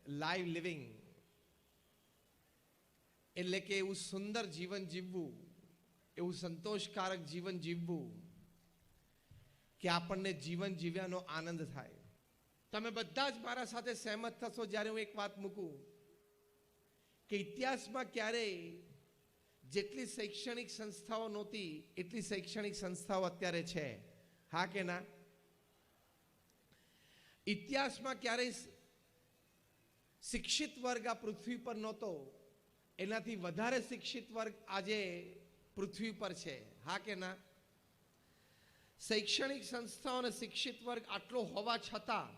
Live living એટલે કે એવું સુંદર જીવન જીવવું, એવું સંતોષકારક જીવન જીવવું કે આપણને જીવન જીવ્યાનો આનંદ થાય. તમે બધા જ મારા સાથે સહેમત થશો જ્યારે હું એક વાત મૂકું કે ઇતિહાસમાં ક્યારેય જેટલી શૈક્ષણિક સંસ્થાઓ નહોતી એટલી શૈક્ષણિક સંસ્થાઓ અત્યારે છે. હા કે ના? ઇતિહાસમાં ક્યારેય શિક્ષિત વર્ગ આ પૃથ્વી પર નહોતો, એનાથી વધારે શિક્ષિત વર્ગ આજે પૃથ્વી પર છે. હા કે ના? શૈક્ષણિક સંસ્થાઓ અને શિક્ષિત વર્ગ આટલો હોવા છતાં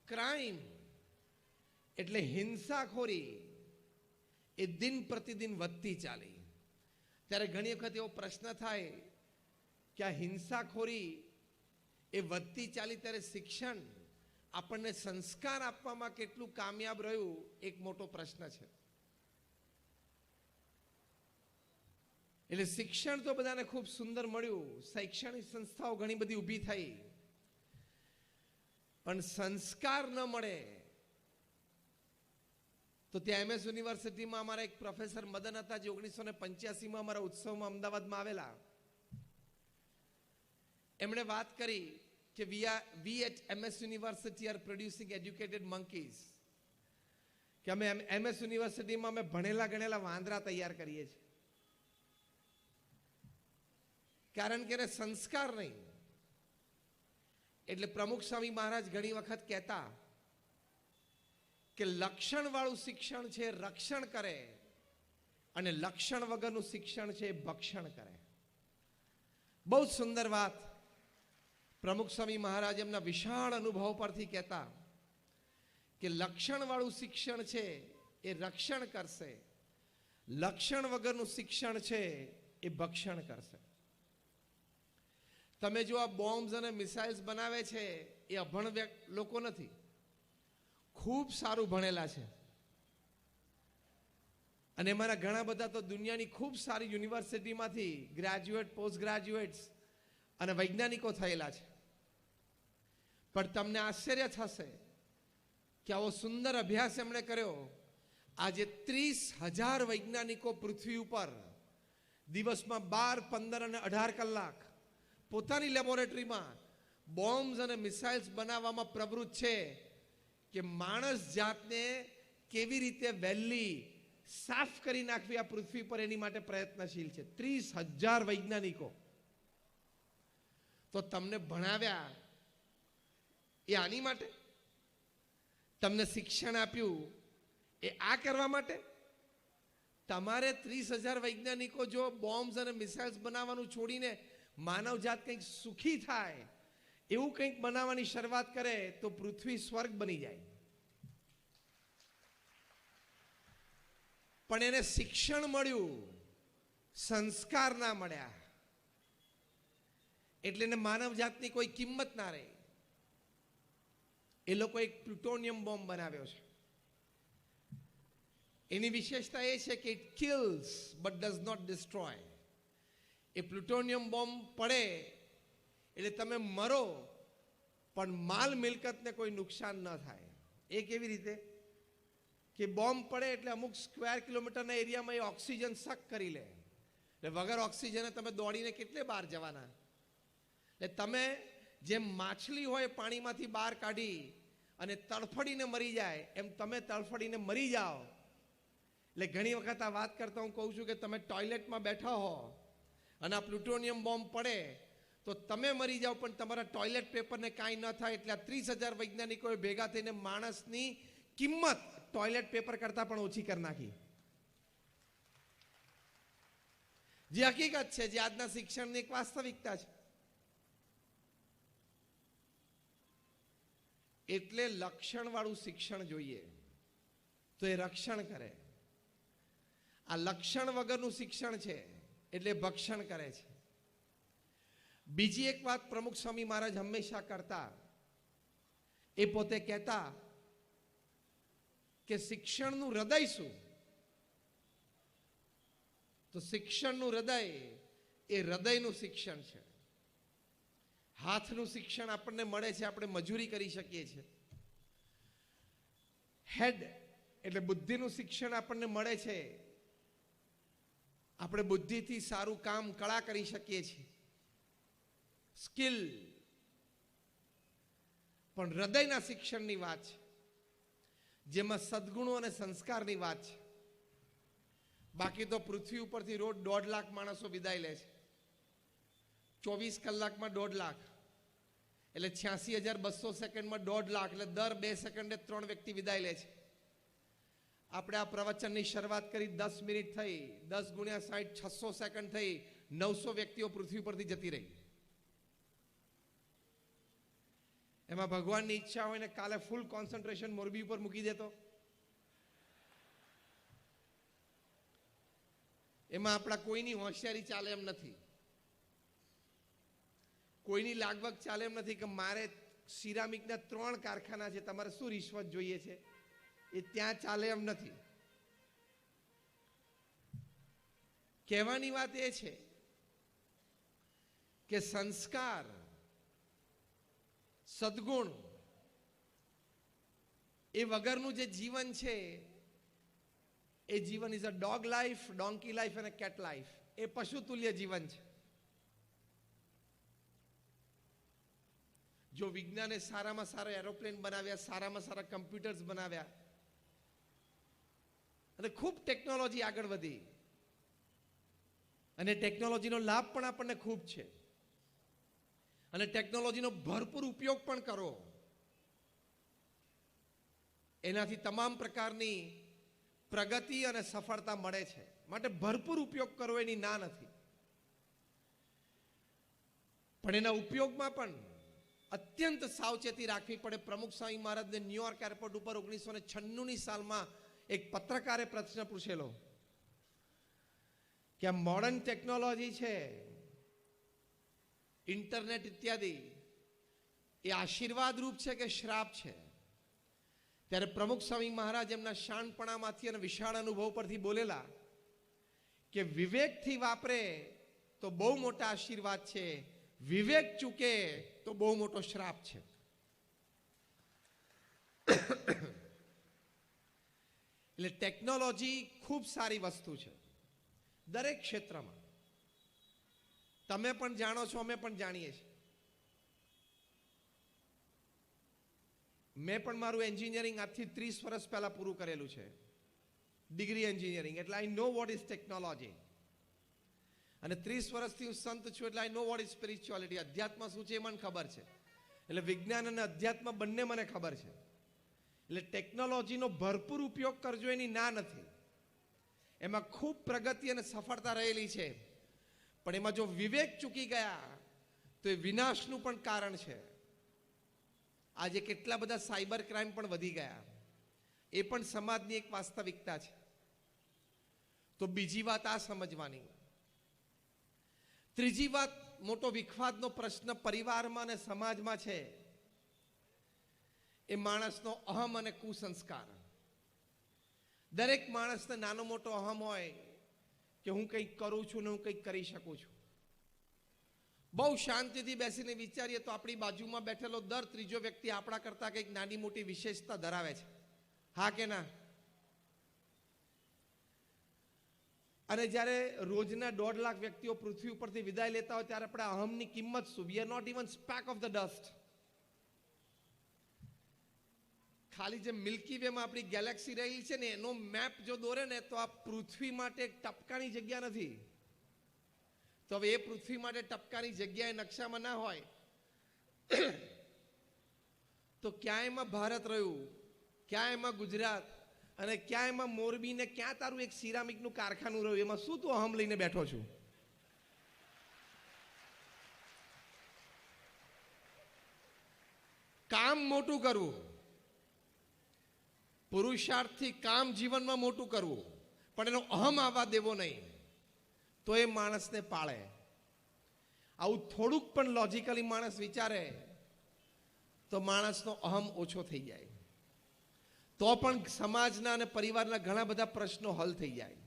ક્રાઇમ એટલે હિંસાખોરી એ દિન પ્રતિદિન વધતી ચાલી. ત્યારે ઘણી વખત એવો પ્રશ્ન થાય કે આ હિંસાખોરી એ વધતી ચાલી ત્યારે શિક્ષણ આપણને સંસ્કાર આપવામાં કેટલું કામયાબ રહ્યું એક મોટો પ્રશ્ન છે. એટલે શિક્ષણ તો બધાને ખૂબ સુંદર મળ્યું, શૈક્ષણિક સંસ્થાઓ ઘણી બધી ઊભી થઈ, પણ સંસ્કાર ન મળે તો ત્યાં MS યુનિવર્સિટીમાં અમારા એક પ્રોફેસર મદન હતા જે 1985માં અમારા ઉત્સવમાં અમદાવાદમાં આવેલા. એમણે વાત કરી કે we at MS University are producing educated monkeys, કે અમે MS યુનિવર્સિટીમાં અમે ભણેલા ગણેલા વાંદરા તૈયાર કરીએ છીએ. કારણ કે એને સંસ્કાર નહીં. એટલે પ્રમુખ સ્વામી મહારાજ ઘણી વખત કહેતા કે લક્ષણ વાળું શિક્ષણ છે રક્ષણ કરે અને લક્ષણ વગરનું શિક્ષણ છે ભક્ષણ કરે. બહુ સુંદર વાત પ્રમુખ સ્વામી મહારાજ એમના વિશાળ અનુભવ પરથી કહેતા કે લક્ષણ વાળું શિક્ષણ છે એ રક્ષણ કરશે, લક્ષણ વગરનું શિક્ષણ છે એ ભક્ષણ કરશે. તમે જો આ બોમ્બ્સ અને મિસાઇલ્સ બનાવે છે એ અભણ લોકો નથી, ખૂબ સારું ભણેલા છે. અને એમાંના ઘણા બધા તો દુનિયાની ખૂબ સારી યુનિવર્સિટીમાંથી ગ્રેજ્યુએટ, પોસ્ટ ગ્રેજ્યુએટ્સ અને વૈજ્ઞાનિકો થયેલા છે. પણ તમને આશ્ચર્ય થશે કે આવો સુંદર અભ્યાસ એમણે કર્યો. આજે 30,000 વૈજ્ઞાનિકો પૃથ્વી ઉપર દિવસમાં 12, 15 અને 18 કલાક પોતાની લેબોરેટરીમાં બોમ્બ્સ અને મિસાઇલ્સ બનાવવામાં પ્રવૃત્ત છે કે માણસ જાતને કેવી રીતે વહેલી સાફ કરી નાખવી આ પૃથ્વી પર એની માટે પ્રયત્નશીલ છે. 30,000 વૈજ્ઞાનિકો તો તમને ભણાવ્યા એ આની માટે, તમને શિક્ષણ આપ્યું એ આ કરવા માટે. તમારે 30,000 વૈજ્ઞાનિકો જો બોમ્બ્સ અને મિસાઇલ્સ બનાવવાનું છોડીને માનવજાત કંઈક સુખી થાય એવું કંઈક બનાવવાની શરૂઆત કરે તો પૃથ્વી સ્વર્ગ બની જાય. પણ એને શિક્ષણ મળ્યું, સંસ્કાર ના મળ્યા એટલે એને માનવજાતની કોઈ કિંમત ના રહી. એ લોકો એક પ્લુટોનિયમ બોમ્બ બનાવ્યો છે. એની વિશેષતા એ છે કે it kills but does not destroy. એ પ્લુટોનિયમ બોમ્બ પડે એટલે તમે મરો પણ માલ મિલકતને કોઈ નુકસાન ન થાય. એ કેવી રીતે કે બોમ્બ પડે એટલે અમુક સ્ક્વેર કિલોમીટરના એરિયામાં એ ઓક્સિજન સક કરી લે. એટલે વગર ઓક્સિજને તમે દોડીને કેટલે બહાર જવાના? એટલે તમે જેમ માછલી હોય પાણીમાંથી બહાર કાઢી અને તડફડીને મરી જાય એમ તમે તડફડીને મરી જાઓ. એટલે ઘણી વખત આ વાત કરતા હું કહું છું કે તમે ટોયલેટમાં બેઠા હો અને આ પ્લુટોનિયમ બોમ્બ પડે તો તમે મરી જાઓ પણ તમારા ટોયલેટ પેપરને કાંઈ ન થાય. એટલે 30,000 વૈજ્ઞાનિકોએ ભેગા થઈને માણસની કિંમત ટોયલેટ પેપર કરતા પણ ઓછી કરી નાખી. જે હકીકત છે, જે આજના શિક્ષણની એક વાસ્તવિકતા છે. એટલે લક્ષણ વાળું શિક્ષણ જોઈએ તો એ રક્ષણ કરે. આ લક્ષણ વગરનું શિક્ષણ છે એટલે ભક્ષણ કરે છે. બીજી એક વાત પ્રમુખ સ્વામી મહારાજ હંમેશા કરતા, એ પોતે કહેતા કે શિક્ષણનું હૃદય શું? તો શિક્ષણનું હૃદય એ હૃદયનું શિક્ષણ છે. હાથનું શિક્ષણ આપણને મળે છે, આપણે મજૂરી કરી શકીએ છીએ. હેડ એટલે બુદ્ધિનું શિક્ષણ આપણને મળે છે. આપણે બુદ્ધિથી સારું કામ કળા કરી શકીએ છીએ, સ્કિલ. પણ હૃદયના શિક્ષણની વાત છે, જેમાં સદગુણો અને સંસ્કારની વાત છે. બાકી તો પૃથ્વી ઉપરથી રોજ 1.5 લાખ માણસો વિદાય લે છે. 24 કલાકમાં 1.5 લાખ એટલે 86,200 સેકન્ડમાં 1.5 લાખ એટલે દર 2 સેકન્ડે 3 વ્યક્તિ વિદાય લે છે. આપણે આ પ્રવચનની શરૂઆત કરી 10 મિનિટ થઈ, 10 ગુણ્યા 60 600 સેકન્ડ થઈ, 900 વ્યક્તિઓ પૃથ્વી પરથી જતી રહી. એમાં ભગવાનની ઈચ્છા હોય ને કાલે ફૂલ કોન્સન્ટ્રેશન મોરબી ઉપર મૂકી દેતો, એમાં આપણા કોઈની હોશિયારી ચાલે એમ નથી, કોઈની લાગવગ ચાલે એમ નથી કે મારે સિરામિકના 3 કારખાના છે, તમારે શું રિશ્વત જોઈએ છે, એ ત્યાં ચાલે એમ નથી. કહેવાની વાત એ છે કે સંસ્કાર, સદગુણ એ વગરનું જે જીવન છે એ જીવન is a dog life, donkey life અને કેટ લાઈફ. એ પશુ તુલ્ય જીવન છે. જો વિજ્ઞાને સારામાં સારા એરોપ્લેન બનાવ્યા, સારામાં સારા કમ્પ્યુટર્સ બનાવ્યા અને ખૂબ ટેકનોલોજી આગળ વધી અને ટેકનોલોજીનો લાભ પણ આપણને ખૂબ છે અને ટેકનોલોજીનો ભરપૂર ઉપયોગ પણ કરો, એનાથી તમામ પ્રકારની પ્રગતિ અને સફળતા મળે છે. માટે ભરપૂર ઉપયોગ કરવો એની ના નથી, પણ એના ઉપયોગમાં પણ અત્યંત સાવચેતી રાખવી પડે. પ્રમુખ સ્વામી મહારાજને ન્યુયોર્ક એરપોર્ટ ઉપર 1996ની સાલમાં એક પત્રકારે પ્રશ્ન પૂછેલો કે આ મોડર્ન ટેકનોલોજી છે, ઇન્ટરનેટ ઇત્યાદિ, એ આશીર્વાદ રૂપ છે કે શ્રાપ છે? ત્યારે પ્રમુખ સ્વામી મહારાજ એમના શાણપણામાંથી અને વિશાળ અનુભવ પરથી બોલેલા કે વિવેકથી વાપરે તો બહુ મોટા આશીર્વાદ છે, વિવેક ચૂકે તો બહુ મોટો શ્રાપ છે. એટલે ટેકનોલોજી ખૂબ સારી વસ્તુ છે દરેક ક્ષેત્રમાં. તમે પણ જાણો છો, અમે પણ જાણીએ છીએ. મેં પણ મારું એન્જિનિયરિંગ આજથી 30 વર્ષ પહેલા પૂરું કરેલું છે, ડિગ્રી એન્જિનિયરિંગ. એટલે આઈ નો વોટ ઇઝ ટેકનોલોજી. અને 30 વર્ષથી હું સંત છું એટલે આઈ નો વોટ ઇઝ સ્પિરિચ્યુઆલિટી. અધ્યાત્મ શું છે એ મને ખબર છે. એટલે વિજ્ઞાન અને અધ્યાત્મ બંને મને ખબર છે. એટલે ટેકનોલોજીનો ભરપૂર ઉપયોગ કરજો એની ના નથી, એમાં ખૂબ પ્રગતિ અને સફળતા રહેલી છે. પણ એમાં જો વિવેક ચૂકી ગયા તો એ વિનાશનું પણ કારણ છે. આજે કેટલા બધા સાયબર ક્રાઇમ પણ વધી ગયા, એ પણ સમાજની એક વાસ્તવિકતા છે. તો બીજી વાત આ સમજવાની. ત્રીજી વાત, મોટો વિખવાદનો પ્રશ્ન પરિવારમાં અને સમાજમાં છે, એ માણસનો અહમ અને કુસંસ્કાર. દરેક માણસને નાનો મોટો અહમ હોય કે હું કંઈક કરું છું ને હું કંઈક કરી શકું છું. બહુ શાંતિથી બેસીને વિચારીએ તો આપણી બાજુમાં બેઠેલો દર ત્રીજો વ્યક્તિ આપણા કરતાં કંઈક નાની મોટી વિશેષતા ધરાવે છે. હા કે ના? અને જ્યારે રોજના 1.5 લાખ વ્યક્તિઓ પૃથ્વી ઉપરથી વિદાય લેતા હોય ત્યારે આપણા અહમની કિંમત શું? We are not even speck of the dust. ખાલી જે મિલ્કી વેમાં આપણી ગેલેક્સી રહેલી છે ને એનો મેપ જો દોરે ને તો આ પૃથ્વી માટે એક ટપકાની જગ્યા નથી. તો હવે એ પૃથ્વી માટે ટપકાની જગ્યા એ નકશામાં ના હોય તો ક્યાં એમાં ભારત રહ્યું, ક્યાં એમાં ગુજરાત, અને ક્યાં એમાં મોરબી, ને ક્યાં તારું એક સિરામિકનું કારખાનું રહ્યું? એમાં શું તું અહમ લઈને બેઠો છું? કામ મોટું કરવું, પુરુષાર્થથી કામ જીવનમાં મોટું કરવું, પણ એનો અહમ આવવા દેવો નહીં, તો એ માણસને પાળે. આવું થોડુંક પણ લોજિકલી માણસ વિચારે તો માણસનો અહમ ઓછો થઈ જાય, તો પણ સમાજના અને પરિવારના ઘણા બધા પ્રશ્નો હલ થઈ જાય.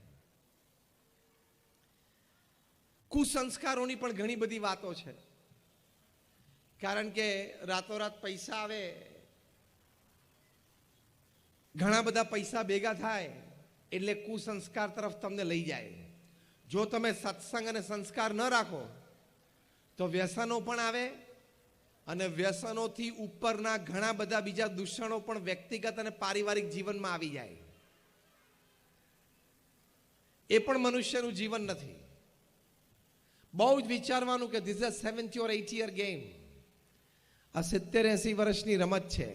કુસંસ્કારોની પણ ઘણી બધી વાતો છે, કારણ કે રાતોરાત પૈસા આવે ઘણા બધા પૈસા ભેગા થાય એટલે કુસંસ્કાર તરફ તમને લઈ જાય. જો તમે સત્સંગ અને સંસ્કાર ન રાખો તો વ્યસનો પણ આવે અને વ્યસનોથી ઉપરના ઘણા બધા બીજા દૂષણો પણ વ્યક્તિગત અને પારિવારિક જીવનમાં આવી જાય. એ પણ મનુષ્યનું જીવન નથી. બહુ જ વિચારવાનું કે this is 70 or 80 year game. આ 70-80 વર્ષની રમત છે.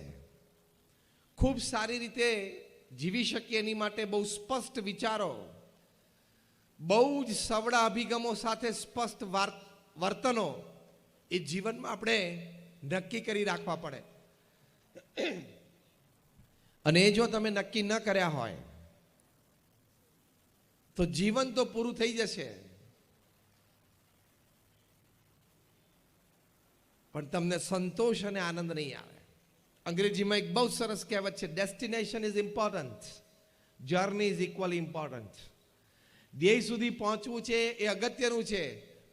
ખૂબ સારી રીતે જીવી શકીએ એની માટે બહુ સ્પષ્ટ વિચારો, બહુ જ સવડા અભિગમો સાથે સ્પષ્ટ વર્તનો એ જીવનમાં આપણે નક્કી કરી રાખવા પડે. અને એ જો તમે નક્કી ન કર્યા હોય તો જીવન તો પૂરું થઈ જશે, પણ તમને સંતોષ અને આનંદ નહીં આવે. અંગ્રેજીમાં એક બહુ સરસ કહેવત છે, destination is important, journey is equally important. ધ્યેય સુધી પહોંચવું છે એ અગત્યનું છે,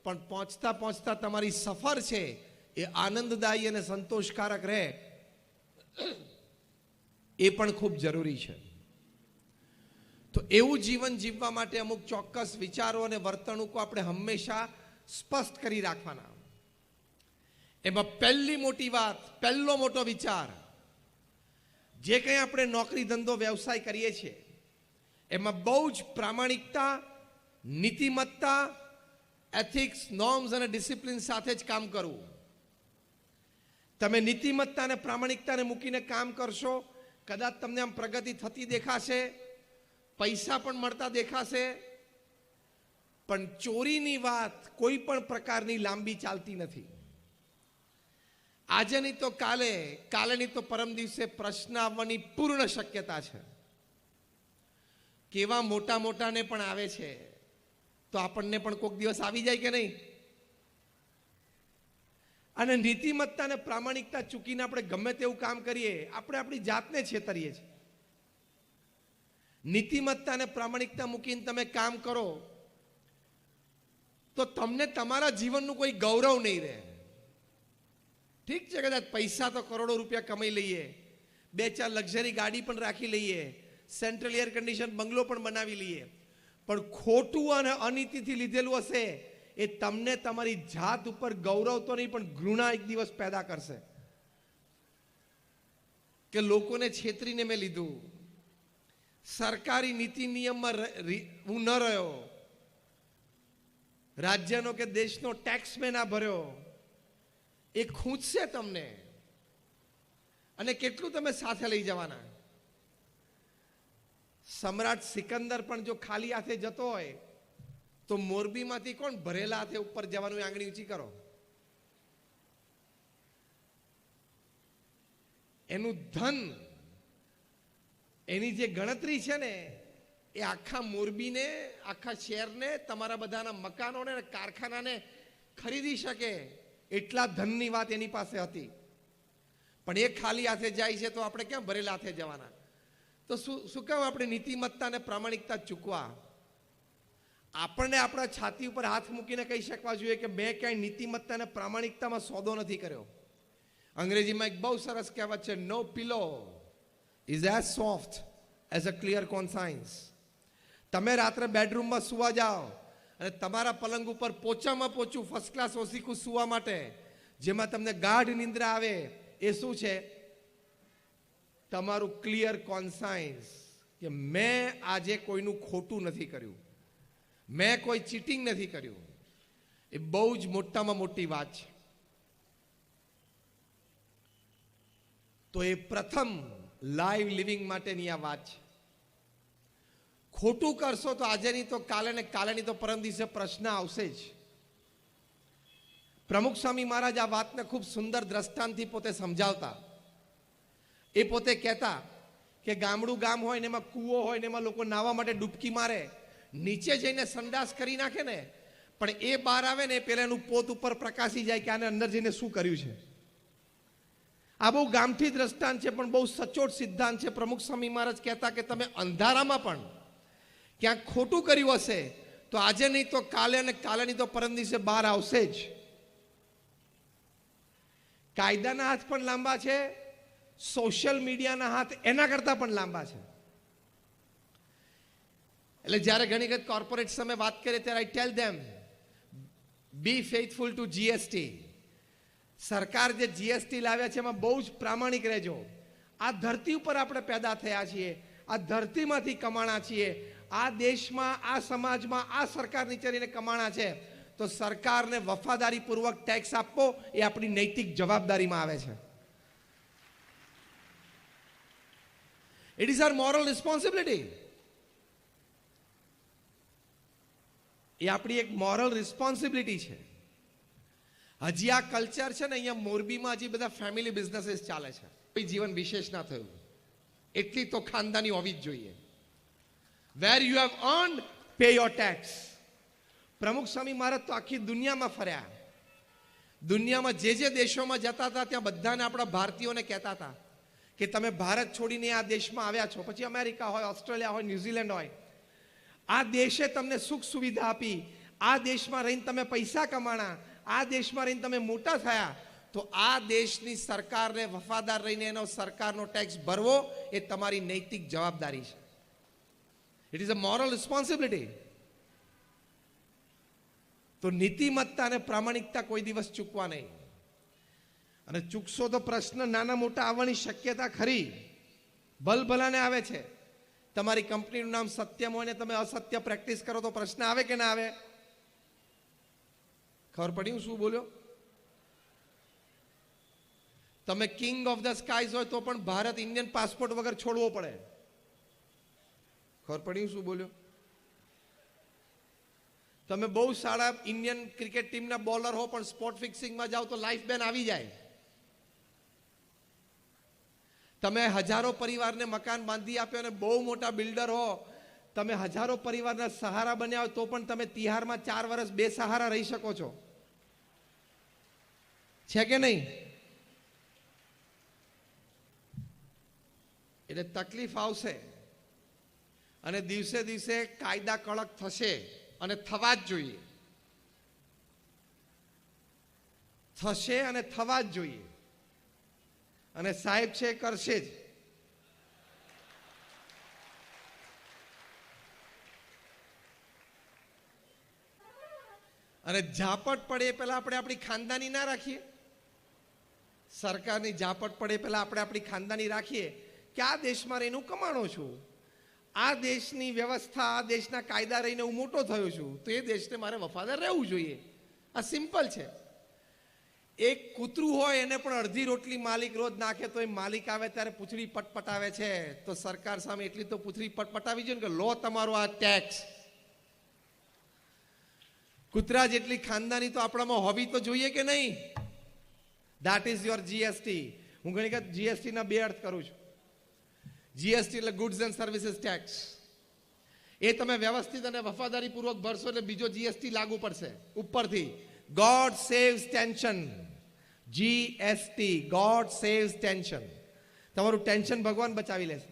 પણ પહોંચતા પહોંચતા તમારી સફર છે એ આનંદદાયી અને સંતોષકારક રહે એ પણ ખૂબ જરૂરી છે. તો એવું જીવન જીવવા માટે અમુક ચોક્કસ વિચારો અને વર્તણૂકો આપણે હંમેશા સ્પષ્ટ કરી રાખવાના. એમાં પહેલી મોટી વાત, પહેલો મોટો વિચાર, જે કંઈ આપણે નોકરી ધંધો વ્યવસાય કરીએ છીએ એમાં બહુ જ પ્રામાણિકતા, નીતિમત્તા, એથિક્સ, નોર્મ્સ અને ડિસિપ્લિન સાથે જ કામ કરવું. તમે નીતિમત્તા અને પ્રામાણિકતાને મૂકીને કામ કરશો, કદાચ તમને આમ પ્રગતિ થતી દેખાશે, પૈસા પણ મળતા દેખાશે, પણ ચોરીની વાત કોઈ પણ પ્રકારની લાંબી ચાલતી નથી. આજે નહીં તો કાલે, કાલે નહીં તો પરમ દિવસે પ્રશ્ન આવવાની પૂર્ણ શક્યતા છે. કેવા મોટા મોટાને પણ આવે છે તો આપણને પણ કોઈક દિવસ આવી જાય કે નહીં? અને નીતિમત્તા અને પ્રામાણિકતા ચૂકીને આપણે ગમે તેવું કામ કરીએ, આપણે આપણી જાતને છેતરીએ છીએ. નીતિમત્તા અને પ્રામાણિકતા મૂકીને તમે કામ કરો તો તમને તમારા જીવનનું કોઈ ગૌરવ નહીં રહે. ઠીક છે, કદાચ પૈસા તો કરોડો રૂપિયા કમાઈ લઈએ, 2-4 લક્ઝરી ગાડી પણ રાખી લઈએ, સેન્ટ્રલ એર કન્ડિશન બંગલો પણ બનાવી લઈએ, પણ ખોટું અને અનીતિથી લીધેલું હશે એ તમને તમારી જાત ઉપર ગૌરવ તો નહીં પણ ઘૃણા એક દિવસ પેદા કરશે કે લોકોને છેતરીને મેં લીધું, સરકારી નીતિ નિયમમાં હું ન રહ્યો, રાજ્યનો કે દેશનો ટેક્સ મેં ના ભર્યો. એ ખૂંચશે તમને. અને કેટલું તમે સાથે લઈ જવાના? સમ્રાટ સિકંદર પણ જો ખાલી હાથે જતો હોય તો મોરબીમાંથી કોણ ભરેલા હાથે ઉપર જવાનું? આંગળી ઊંચી કરો. એનું ધન, એની જે ગણતરી છે ને એ આખા મોરબીને, આખા શહેરને, તમારા બધાના મકાનોને, કારખાનાને ખરીદી શકે એટલા ધનની વાત એની પાસે હતી. પણ એ ખાલી હાથે જાય છે તો આપણે ક્યાં ભરેલા હાથે જવાના? તો શું કામ આપણે નીતિમત્તા અને પ્રામાણિકતા ચૂકવા? આપણને આપણા છાતી ઉપર હાથ મૂકીને કહી શકવા જોઈએ કે મેં ક્યાંય નીતિમત્તા અને પ્રામાણિકતામાં સોદો નથી કર્યો. અંગ્રેજીમાં એક બહુ સરસ કહેવત છે, no pillow is as soft as a clear conscience. તમે રાત્રે બેડરૂમમાં સુવા જાઓ અને તમારા પલંગ ઉપર પોચામાં પોચું ફર્સ્ટ ક્લાસ ઓસીકું સુવા માટે જેમાં તમને ગાઢ નિંદ્રા આવે, એ શું છે? તમારું ક્લિયર કોન્સાયન્સ કે મેં આજે કોઈનું ખોટું નથી કર્યું, મેં કોઈ ચીટિંગ નથી કર્યું. એ બહુ જ મોટામાં મોટી વાત છે. તો એ પ્રથમ લાઈવ લિવિંગ માટેની આ વાત છે. ખોટું કરશો તો આજે નહીં તો કાલે, ને કાલે નહીં તો પરમ દિવસે પ્રશ્ન આવશે જ. પ્રમુખ સ્વામી મહારાજ આ વાતને ખૂબ સુંદર દ્રષ્ટાંતથી પોતે સમજાવતા. એ પોતે કહેતા કે ગામડું ગામ હોય ને એમાં કૂવો હોય ને એમાં લોકો નાહવા માટે ડૂબકી મારે, નીચે જઈને સંડાસ કરી નાખે ને, પણ એ બહાર આવે ને પેલા એનું પોત ઉપર પ્રકાશી જાય કે આને અંદર જઈને શું કર્યું છે. આ બહુ ગામઠી દ્રષ્ટાંત છે પણ બહુ સચોટ સિદ્ધાંત છે. પ્રમુખ સ્વામી મહારાજ કહેતા કે તમે અંધારામાં પણ ક્યાંક ખોટું કર્યું હશે તો આજે નહીં તો કાલે, અને કાલે નહીં તો પરમ દિવસે બહાર આવશે જ. કાયદાના હાથ પણ લાંબા છે, સોશિયલ મીડિયાના હાથ એના કરતાં પણ લાંબા છે. એટલે જ્યારે ઘણી વખત કોર્પોરેટ સામે વાત કરીએ ત્યારે આઈ ટેલ ધેમ બી ફેithful ટુ જીએસટી. સરકાર જે જીએસટી લાવ્યા છે એમાં બહુ જ પ્રામાણિક રહેજો. આ ધરતી ઉપર આપણે પેદા થયા છીએ, આ ધરતીમાંથી કમાણા છીએ, આ દેશમાં, આ સમાજમાં, આ સરકાર નીચે રહીને કમાણા છે. તો સરકારને વફાદારીપૂર્વક ટેક્સ આપવો એ આપણી નૈતિક જવાબદારીમાં આવે છે. It is our moral responsibility. એ આપણી એક મોરલ રિસ્પોન્સિબિલિટી છે. હજી આ કલ્ચર છે ને, અહીંયા મોરબીમાં હજી બધા ફેમિલી બિઝનેસીસ ચાલે છે. કોઈ જીવન વિશેષ ના થયું, એટલી તો ખાનદાની હોવી જ જોઈએ. Where you have earned pay your tax. Pramukh Swami મહારાજ તો આખી દુનિયામાં ફર્યા. દુનિયામાં જે જે દેશોમાં જતા હતા ત્યાં બધાને આપણા ભારતીયોને કહેતા હતા કે તમે ભારત છોડીને આ દેશમાં આવ્યા છો, પછી અમેરિકા હોય, ઓસ્ટ્રેલિયા હોય, ન્યુઝીલેન્ડ હોય, આ દેશે તમને સુખ સુવિધા આપી, આ દેશમાં રહીને તમે પૈસા કમાણા, આ દેશમાં રહીને તમે મોટા થયા, તો આ દેશની સરકારને વફાદાર રહીને એનો સરકારનો ટેક્સ ભરવો એ તમારી નૈતિક જવાબદારી છે. It is a moral responsibility. તો નીતિમત્તા અને પ્રામાણિકતા કોઈ દિવસ ચૂકવા નહીં. અને ચૂકશો તો પ્રશ્ન નાના મોટા આવવાની શક્યતા ખરી, ભલભલાને આવે છે. તમારી કંપનીનું નામ સત્યમ હોય ને તમે અસત્ય પ્રેક્ટિસ કરો તો પ્રશ્ન આવે કે ના આવે? ખબર પડી હું શું બોલ્યો? તમે કિંગ ઓફ ધ સ્કાઈઝ હોય તો પણ ભારત ઇન્ડિયન પાસપોર્ટ વગર છોડવો પડે. ખબર પડી હું શું બોલ્યો? તમે બહુ સારા ઇન્ડિયન ક્રિકેટ ટીમના બોલર હો પણ સ્પોટ ફિક્સિંગમાં જાઓ તો લાઈફ બેન આવી જાય. તમે હજારો પરિવારને મકાન બાંધી આપ્યો અને બહુ મોટા બિલ્ડર હો, તમે હજારો પરિવારના સહારા બન્યા હોય તો પણ તમે તિહારમાં 4 વર્ષ બેસહારા રહી શકો છો. છે કે નહીં? એટલે તકલીફ આવશે અને દિવસે દિવસે કાયદા કડક થશે અને થવા જ જોઈએ. થશે અને થવા જ જોઈએ. અને સાહેબ છે કરશે જ. અને ઝાપટ પડે પહેલા આપણે આપણી ખાનદાની ના રાખીએ. સરકારની ઝાપટ પડે પહેલા આપણે આપણી ખાનદાની રાખીએ કે આ દેશમાં રહીને હું કમાણો છું, આ દેશની વ્યવસ્થા, આ દેશના કાયદા રહીને હું મોટો થયો છું, તો એ દેશને મારે વફાદાર રહેવું જોઈએ. આ સિમ્પલ છે. એક કૂતરું હોય એને પણ અડધી રોટલી માલિક રોજ નાખે તો એ માલિક આવે ત્યારે પૂંછડી પટપટાવે છે. તો સરકાર સામે એટલી તો પૂંછડી પટપટાવી જોઈએ કે લો તમારો આ ટેક્સ. કૂતરા જેટલી ખાનદાની તો આપણામાં હોવી તો જોઈએ કે નહીં? That is your GST. હું ઘણી વખત જીએસટીના 2 અર્થ કરું છું. જીએસટી એટલે ગુડ્સ એન્ડ સર્વિસીસ ટેક્સ. એ તમે વ્યવસ્થિત અને વફાદારીપૂર્વક ભરશો એટલે બીજો જીએસટી લાગુ પડશે ઉપરથી. God saves tension. GST, God saves tension. તમારું ટેન્શન ભગવાન બચાવી લેશે.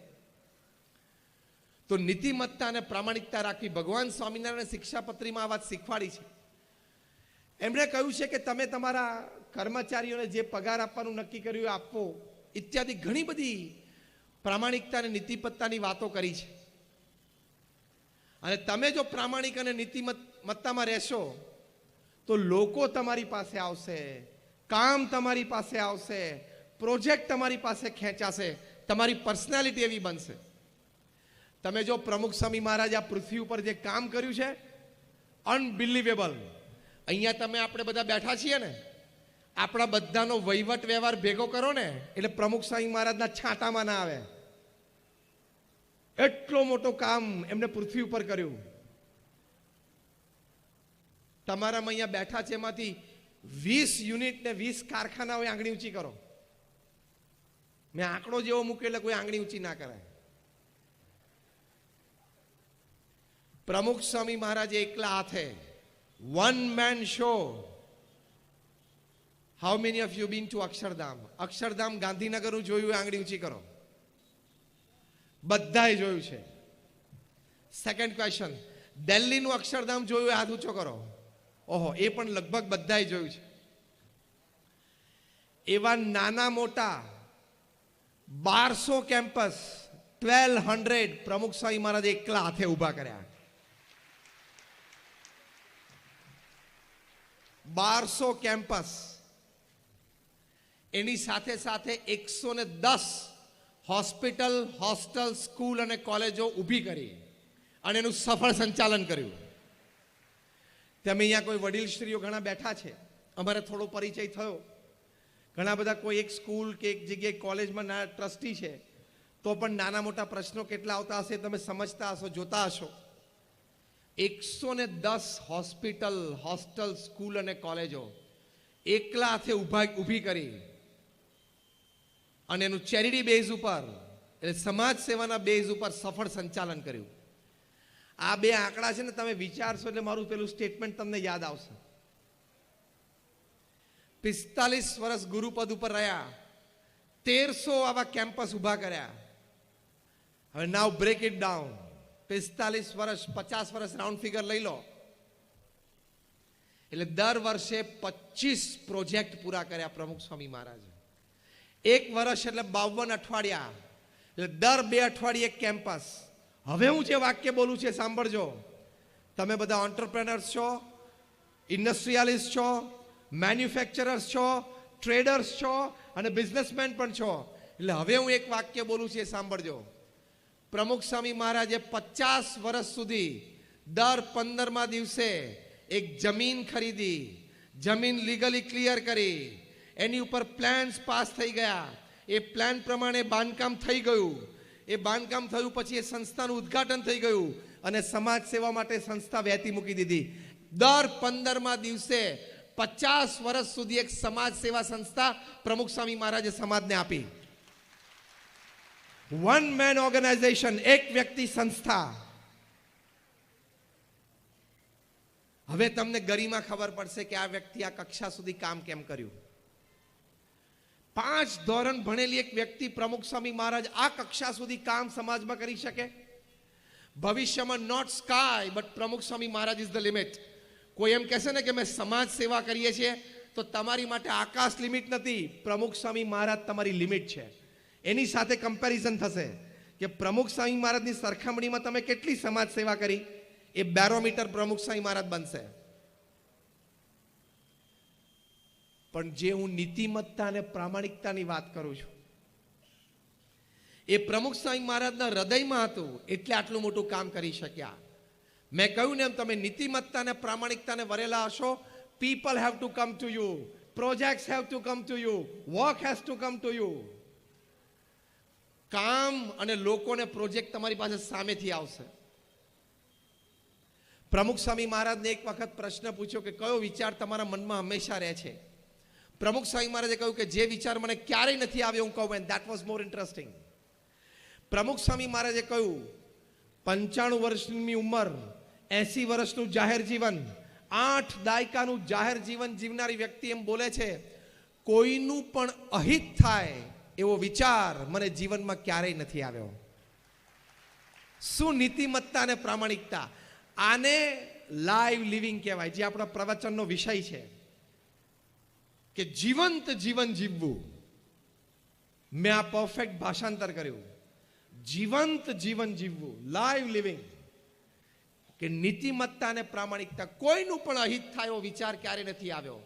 તો નીતિમત્તા અને પ્રામાણિકતા રાખવી. ભગવાન સ્વામિનારાયણ શિક્ષાપત્રીમાં આ વાત શીખવાડી છે. એમણે કહ્યું છે કે તમે તમારા કર્મચારીઓને જે પગાર આપવાનું નક્કી કર્યું આપવો ઇત્યાદિ ઘણી બધી પ્રામાણિકતા અને નીતિમત્તાની વાતો કરી છે. અને તમે જો પ્રામાણિક અને નીતિમત્તામાં રહેશો તો લોકો તમારી પાસે આવશે, કામ તમારી પાસે આવશે, પ્રોજેક્ટ તમારી પાસે ખેંચાશે, તમારી પર્સનાલિટી એવી બનશે. તમે જો પ્રમુખ સ્વામી મહારાજ આ પૃથ્વી ઉપર જે કામ કર્યું છે અનબિલીવેબલ. અહીંયા તમે આપણે બધા બેઠા છીએ ને, આપણા બધાનો વહીવટ વ્યવહાર ભેગો કરો ને એટલે પ્રમુખ સ્વામી મહારાજના છાંટામાં ના આવે. એટલો મોટો કામ એમને પૃથ્વી ઉપર કર્યું. તમારામાં અહીંયા બેઠા છે એમાંથી 20 યુનિટ ને 20 કારખાનાઓ આંગળી ઊંચી કરો. મેં આંકડો જેવો મૂક્યો એટલે કોઈ આંગળી ઊંચી ના કરાય. પ્રમુખ સ્વામી મહારાજે એકલા હાથે one man show. How many of you been to Akshardham? Akshardham ગાંધીનગરનું જોયું, આંગળી ઊંચી કરો. બધાએ જોયું છે. સેકન્ડ ક્વેશ્ચન, દિલ્હીનું અક્ષરધામ જોયું, હાથ ઊંચો કરો. ઓહો, એ પણ લગભગ બધાએ જોયું છે. એવા નાના મોટા 1200 કેમ્પસ 1200 પ્રમુખ સ્વામી મહારાજ એકલા હાથે ઊભા કર્યા. 1200 કેમ્પસ, એની સાથે સાથે 110 હોસ્પિટલ, હોસ્ટેલ, સ્કૂલ અને કોલેજો ઊભી કરી અને એનું સફળ સંચાલન કર્યું. તમે અહીંયા કોઈ વડીલશ્રીઓ ઘણા બેઠા છે, અમારે થોડો પરિચય થયો. ઘણા બધા કોઈ એક સ્કૂલ કે એક જગ્યાએ કોલેજમાં ના ટ્રસ્ટી છે, તો પણ નાના મોટા પ્રશ્નો કેટલા આવતા હશે તમે સમજતા હશો, જોતા હશો. 110 હોસ્પિટલ, હોસ્ટેલ, સ્કૂલ અને કોલેજો એકલા હાથે ઊભી કરી અને એનું ચેરિટી બેઝ ઉપર, એટલે સમાજ સેવાના બેઝ ઉપર સફળ સંચાલન કર્યું. આ બે આંકડા છે ને, તમે વિચારશો એટલે મારું પેલું સ્ટેટમેન્ટ તમને યાદ આવશે. 45 વર્ષ ગુરુપદ ઉપર રહ્યા, 1300 આવા કેમ્પસ ઊભા કર્યા. હવે નાવ બ્રેક ઇટ ડાઉન. 45 વર્ષ, 50 વર્ષ રાઉન્ડ ફિગર લઈ લો, એટલે દર વર્ષે 25 પ્રોજેક્ટ પૂરા કર્યા પ્રમુખ સ્વામી મહારાજ. એક વર્ષ એટલે 52 અઠવાડિયા, એટલે દર 2 અઠવાડિયે એક કેમ્પસ. હવે હું જે વાક્ય બોલું છે સાંભળજો. તમે બધા એન્ટરપ્રેનર્સ છો, ઇન્ડસ્ટ્રીયાલિસ્ટ છો, મેન્યુફેક્ચરર્સ છો, ટ્રેડર્સ છો અને બિઝનેસમેન પણ છો. એટલે હવે હું એક વાક્ય બોલું છું એ સાંભળજો. પ્રમુખ સ્વામી મહારાજે 50 વર્ષ સુધી દર 15મા દિવસે એક જમીન ખરીદી, જમીન લીગલી ક્લિયર કરી, એની ઉપર પ્લાન્સ પાસ થઈ ગયા, એ પ્લાન પ્રમાણે બાંધકામ થઈ ગયું. એ બાંધકામ થયું પછી એ સંસ્થાનું ઉદ્ઘાટન થઈ ગયું અને સમાજ સેવા માટે સંસ્થા વહેતી મૂકી દીધી. દર 15મા દિવસે 50 વર્ષ સુધી એક સમાજ સેવા સંસ્થા પ્રમુખ સ્વામી મહારાજે સમાજને આપી. વન મેન ઓર્ગેનાઇઝેશન, એક વ્યક્તિ સંસ્થા. હવે તમને ગરિમા ખબર પડશે કે આ વ્યક્તિ આ કક્ષા સુધી કામ કેમ કર્યું. 5 ધોરણ ભણેલી એક વ્યક્તિ પ્રમુખ સ્વામી મહારાજ આ કક્ષા સુધી કામ સમાજમાં કરી શકે. ભવિષ્યમાં નોટ સ્કાય બટ પ્રમુખ સ્વામી મહારાજ ઇઝ ધ લિમિટ. કોઈ એમ કહેશે ને કે મેં સમાજ સેવા કરીએ છીએ, તો તમારી માટે આકાશ લિમિટ નથી, પ્રમુખ સ્વામી મહારાજ તમારી લિમિટ છે. એની સાથે કમ્પેરિઝન થશે કે પ્રમુખ સ્વામી મહારાજની સરખામણીમાં તમે કેટલી સમાજ સેવા કરી, એ બેરોમીટર પ્રમુખ સ્વામી મહારાજ બનશે. પણ જે હું નીતિમત્તા અને પ્રામાણિકતાની વાત કરું છું, એ પ્રમુખ સ્વામી મહારાજના હૃદયમાં હતું, એટલે આટલું મોટું કામ કરી શક્યા. મેં કહ્યું ને એમ, તમે નીતિમત્તા અને પ્રામાણિકતાને વરેલા હશો. People have to come to you, projects have to come to you, work has to come to you. કામ અને લોકોને પ્રોજેક્ટ તમારી પાસે સામેથી આવશે. પ્રમુખ સ્વામી મહારાજને એક વખત પ્રશ્ન પૂછ્યો કે કયો વિચાર તમારા મનમાં હંમેશા રહે છે. પ્રમુખ સ્વામી મહારાજે કહ્યું કે જે વિચાર મને ક્યારેય નથી આવ્યો હું કહું, and that was more interesting. પ્રમુખ સ્વામી મહારાજે કહ્યું 95 વર્ષની ઉંમર, 80 વર્ષનું જાહેર જીવન, 8 દાયકાનું જાહેર જીવન જીવનારી વ્યક્તિ એમ બોલે છે, કોઈનું પણ અહિત થાય એવો વિચાર મને જીવનમાં ક્યારેય નથી આવ્યો. શું નીતિમત્તા અને પ્રામાણિકતા! આને લાઈવ લિવિંગ કહેવાય, જે આપણા પ્રવચનનો વિષય છે કે જીવંત જીવન જીવવું. મેં આ પરફેક્ટ ભાષાંતર કર્યું. જીવંત જીવન જીવવું, લાઈવ લિવિંગ. કે નીતિમત્તા અને પ્રામાણિકતા, કોઈનું પણ અહિત થાય એવો વિચાર ક્યારે નથી આવ્યો.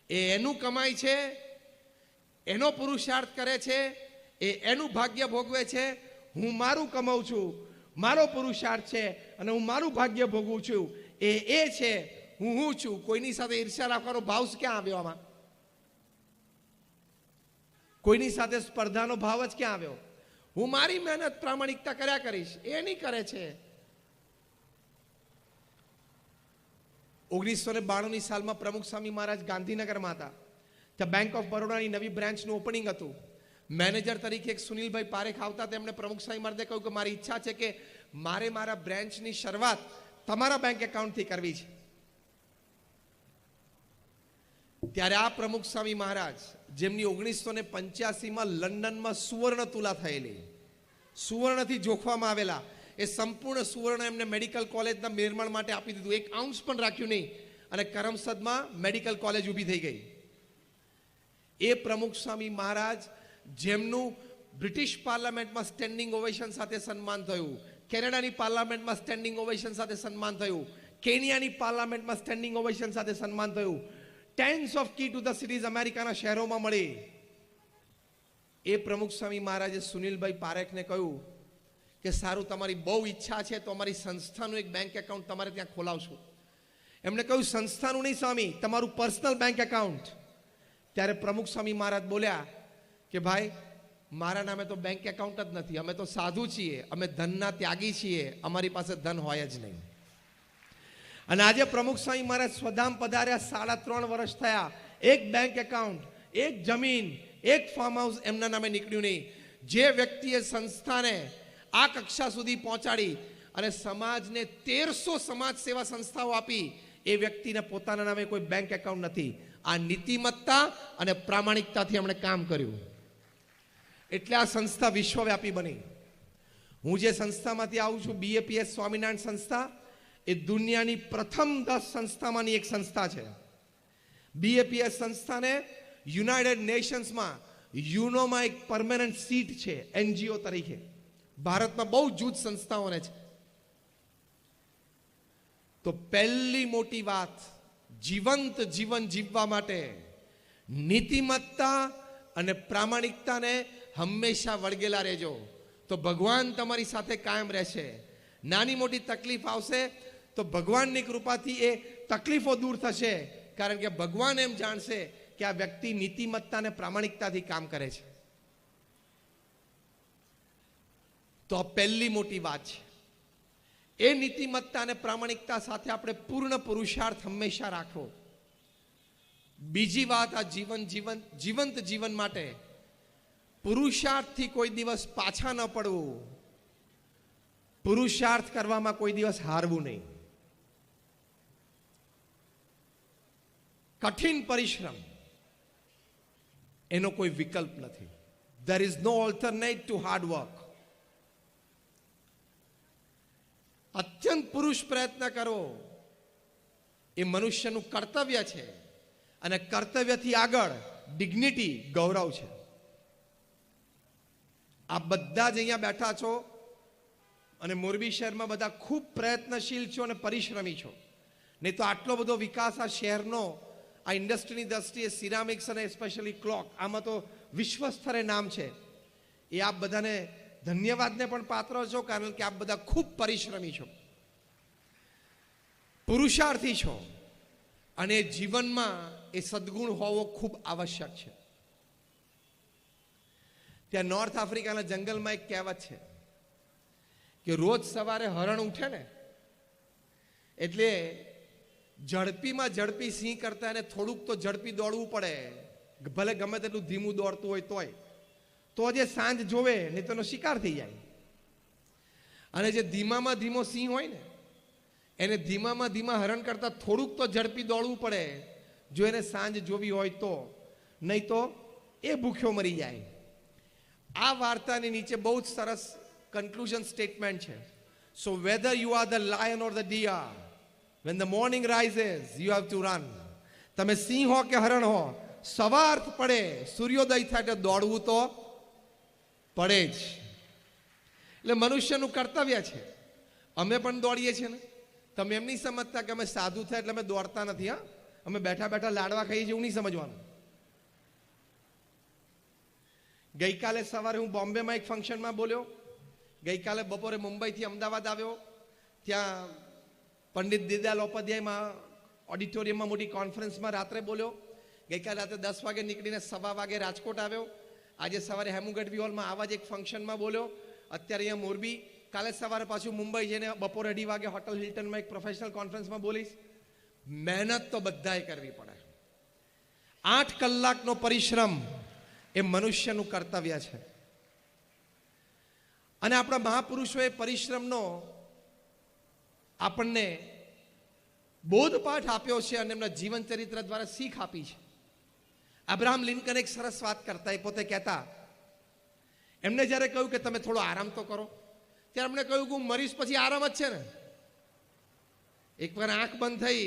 એ એનું કમાય છે, એનો પુરુષાર્થ કરે છે, એ એનું ભાગ્ય ભોગવે છે. હું મારું કમાઉં છું, મારો પુરુષાર્થ છે અને હું મારું ભાગ્ય ભોગવું છું, એ છે, હું છું. કોઈની સાથે ઈર્ષ્યા રાખવાનો ભાવ ક્યાં આવ્યો આમાં? કોઈની સાથે સ્પર્ધાનો ભાવ જ ક્યાં આવ્યો? હું મારી મહેનત પ્રામાણિકતા કર્યા કરીશ, એ નહીં કરે છે. 1992ની સાલમાં પ્રમુખ સ્વામી મહારાજ ગાંધીનગરમાં હતા. ત્યાં બેંક ઓફ બરોડાની નવી બ્રાન્ચનું ઓપનિંગ હતું. મેનેજર તરીકે એક સુનિલભાઈ પારેખ આવતા. તેમણે પ્રમુખ સ્વામી મહારાજે કહ્યું કે મારી ઈચ્છા છે કે મારે મારા બ્રાન્ચની શરૂઆત તમારા બેંક એકાઉન્ટથી કરવી છે. ત્યારે આ પ્રમુખ સ્વામી મહારાજ, જેમની 1985માં લંડનમાં સુવર્ણ તુલા થયેલી, સુવર્ણથી જોખવામાં આવેલા, એ સંપૂર્ણ સુવર્ણ એમને મેડિકલ કોલેજના નિર્માણ માટે આપી દીધું. 1 આઉન્સ પણ રાખ્યું નહીં અને કરમસદમાં મેડિકલ કોલેજ ઊભી થઈ ગઈ. એ પ્રમુખ સ્વામી મહારાજ, જેમનું બ્રિટિશ પાર્લામેન્ટમાં સ્ટેન્ડિંગ ઓવેશન સાથે સન્માન થયું, કેનેડાની પાર્લામેન્ટમાં સ્ટેન્ડિંગ ઓવેશન સાથે સન્માન થયું, કેનિયાની પાર્લામેન્ટમાં સ્ટેન્ડિંગ ઓવેશન સાથે સન્માન થયું. Tens of key to the cities અમેરિકાના શહેરોમાં મળી. એ પ્રમુખ સ્વામી મહારાજે સુનિલભાઈ પારેખને કહ્યું કે સારું, તમારી બહુ ઈચ્છા છે તો અમારી સંસ્થાનું એક બેંક એકાઉન્ટ તમારે ત્યાં ખોલાવશું. એમણે કહ્યું સંસ્થાનું નહીં સ્વામી, તમારું પર્સનલ બેંક એકાઉન્ટ. ત્યારે પ્રમુખ સ્વામી મહારાજ બોલ્યા કે ભાઈ, મારા નામે તો બેંક એકાઉન્ટ જ નથી, અમે તો સાધુ છીએ, અમે ધનના ત્યાગી છીએ, અમારી પાસે ધન હોય જ નહીં. અને આજે પ્રમુખ સ્વામી મહારાજ સ્વધામ પધાર્યા, 3.5 વર્ષ થયા, એક બેંક એકાઉન્ટ, એક જમીન, એક ફાર્મ હાઉસ એમના નામે નીકળ્યું નહીં. જે વ્યક્તિએ સંસ્થાને આ કક્ષા સુધી પહોંચાડી અને સમાજને 1300 સમાજ સેવા સંસ્થાઓ આપી, એ વ્યક્તિને પોતાના નામે કોઈ બેંક એકાઉન્ટ નથી. આ નીતિમત્તા અને પ્રામાણિકતાથી એમણે કામ કર્યું, એટલે આ સંસ્થા વિશ્વવ્યાપી બની. હું જે સંસ્થામાંથી આવું છું, BAPS સ્વામિનારાયણ સંસ્થા, એ દુનિયાની પ્રથમ 10 સંસ્થામાંની એક સંસ્થા છે. BAPS સંસ્થાને યુનાઇટેડ નેશન્સમાં યુનોમાં એક પરમેનન્ટ સીટ છે NGO તરીકે. ભારતમાં બહુ જૂથ સંસ્થાઓને છે. તો પહેલી મોટી વાત, જીવંત જીવન જીવવા માટે નીતિમત્તા અને પ્રામાણિકતાને હંમેશા વળગેલા રહેજો, તો ભગવાન તમારી સાથે કાયમ રહેશે. નાની મોટી તકલીફ આવશે તો ભગવાનની કૃપાથી એ તકલીફો દૂર થશે, કારણ કે ભગવાન એમ જાણશે કે આ વ્યક્તિ નીતિમત્તા અને પ્રામાણિકતાથી કામ કરે છે. તો આ પહેલી મોટી વાત છે. એ નીતિમત્તા અને પ્રામાણિકતા સાથે આપણે પૂર્ણ પુરુષાર્થ હંમેશા રાખવો. બીજી વાત, આ જીવંત જીવન માટે પુરુષાર્થથી કોઈ દિવસ પાછા ન પડવું, પુરુષાર્થ કરવામાં કોઈ દિવસ હારવું નહીં. કઠિન પરિશ્રમ એનો કોઈ વિકલ્પ નથી. There is no alternate to hard work. અત્યંત પુરુષ પ્રયત્ન કરવો એ મનુષ્યનું કર્તવ્ય છે, અને કર્તવ્યથી આગળ ડિગ્નિટી, ગૌરવ છે. આ બધા જ અહીંયા બેઠા છો અને મોરબી શહેરમાં બધા ખૂબ પ્રયત્નશીલ છો અને પરિશ્રમી છો, નહીં તો આટલો બધો વિકાસ આ શહેરનો, આ ઇન્ડસ્ટ્રીની દ્રષ્ટિએ સિરામિક્સ અને સ્પેશિયલી ક્લોક, આમાં તો વિશ્વ સ્તરે નામ છે. એ આપ બધાને ધન્યવાદને પણ પાત્ર છો, કારણ કે આપ બધા ખૂબ પરિશ્રમી છો, પુરુષાર્થી છો, અને જીવનમાં એ સદગુણ હોવો ખૂબ આવશ્યક છે. ત્યાં નોર્થ આફ્રિકાના જંગલમાં એક કહેવત છે કે રોજ સવારે હરણ ઉઠે ને એટલે ઝડપીમાં ઝડપી સિંહ કરતા એને થોડુંક તો ઝડપી દોડવું પડે, ભલે ગમે તેટલું ધીમું દોડતું હોય તોય, તો જે સાંજ જોવે ને તેનો શિકાર થઈ જાય. અને જે ધીમામાં ધીમો સિંહ હોય ને એને ધીમામાં ધીમા હરણ કરતા થોડુંક તો ઝડપી દોડવું પડે જો એને સાંજ જોવી હોય તો, નહીં તો એ ભૂખ્યો મરી જાય. આ વાર્તાની નીચે બહુ જ સરસ કન્ક્લુઝન સ્ટેટમેન્ટ છે. So whether you are the lion or the deer, when the morning rises you have to run. તમે સિંહ હો કે હરણ હો, સવાર પડે, સૂર્યોદય થાય એટલે દોડવું તો પડે જ. એટલે મનુષ્યનું કર્તવ્ય છે. અમે પણ દોડીએ છીએ ને. તમે એમ નહીં સમજતા કે અમે સાધુ થાય એટલે અમે દોડતા નથી. હા, અમે બેઠા બેઠા લાડવા ખાઈએ છીએ એવું નહીં સમજવાનું. ગઈકાલે સવારે હું બોમ્બેમાં એક ફંક્શનમાં બોલ્યો, ગઈકાલે બપોરે મુંબઈથી અમદાવાદ આવ્યો, ત્યાં પંડિત દીનદયાલ ઉપાધ્યાયમાં ઓડિટોરિયમમાં મોટી કોન્ફરન્સમાં રાત્રે બોલ્યો. ગઈકાલે રાત્રે 10 વાગે નીકળીને 1:15 વાગે રાજકોટ આવ્યો. આજે સવારે હેમુ ગઢવી હોલમાં આવા જ એક ફંક્શનમાં બોલ્યો. અત્યારે અહીંયા મોરબી, કાલે સવારે પાછું મુંબઈ જઈને બપોરે 2:30 વાગે હોટલ હિલ્ટનમાં એક પ્રોફેશનલ કોન્ફરન્સમાં બોલીશ. મહેનત તો બધાએ કરવી પડે. 8 કલાકનો પરિશ્રમ એ મનુષ્યનું કર્તવ્ય છે. અને આપણા મહાપુરુષોએ પરિશ્રમનો આપણને બોધપાઠ આપ્યો છે અને એમના જીવન ચરિત્ર દ્વારા શીખ આપી છે. અબ્રાહમ લિંકન એક સરસ વાત કરતા, એ પોતે કહેતા, એમને જ્યારે કહ્યું કે તમે થોડો આરામ તો કરો, ત્યારે એમણે કહ્યું કે હું મરીશ પછી આરામ જ છે ને. એકવાર આંખ બંધ થઈ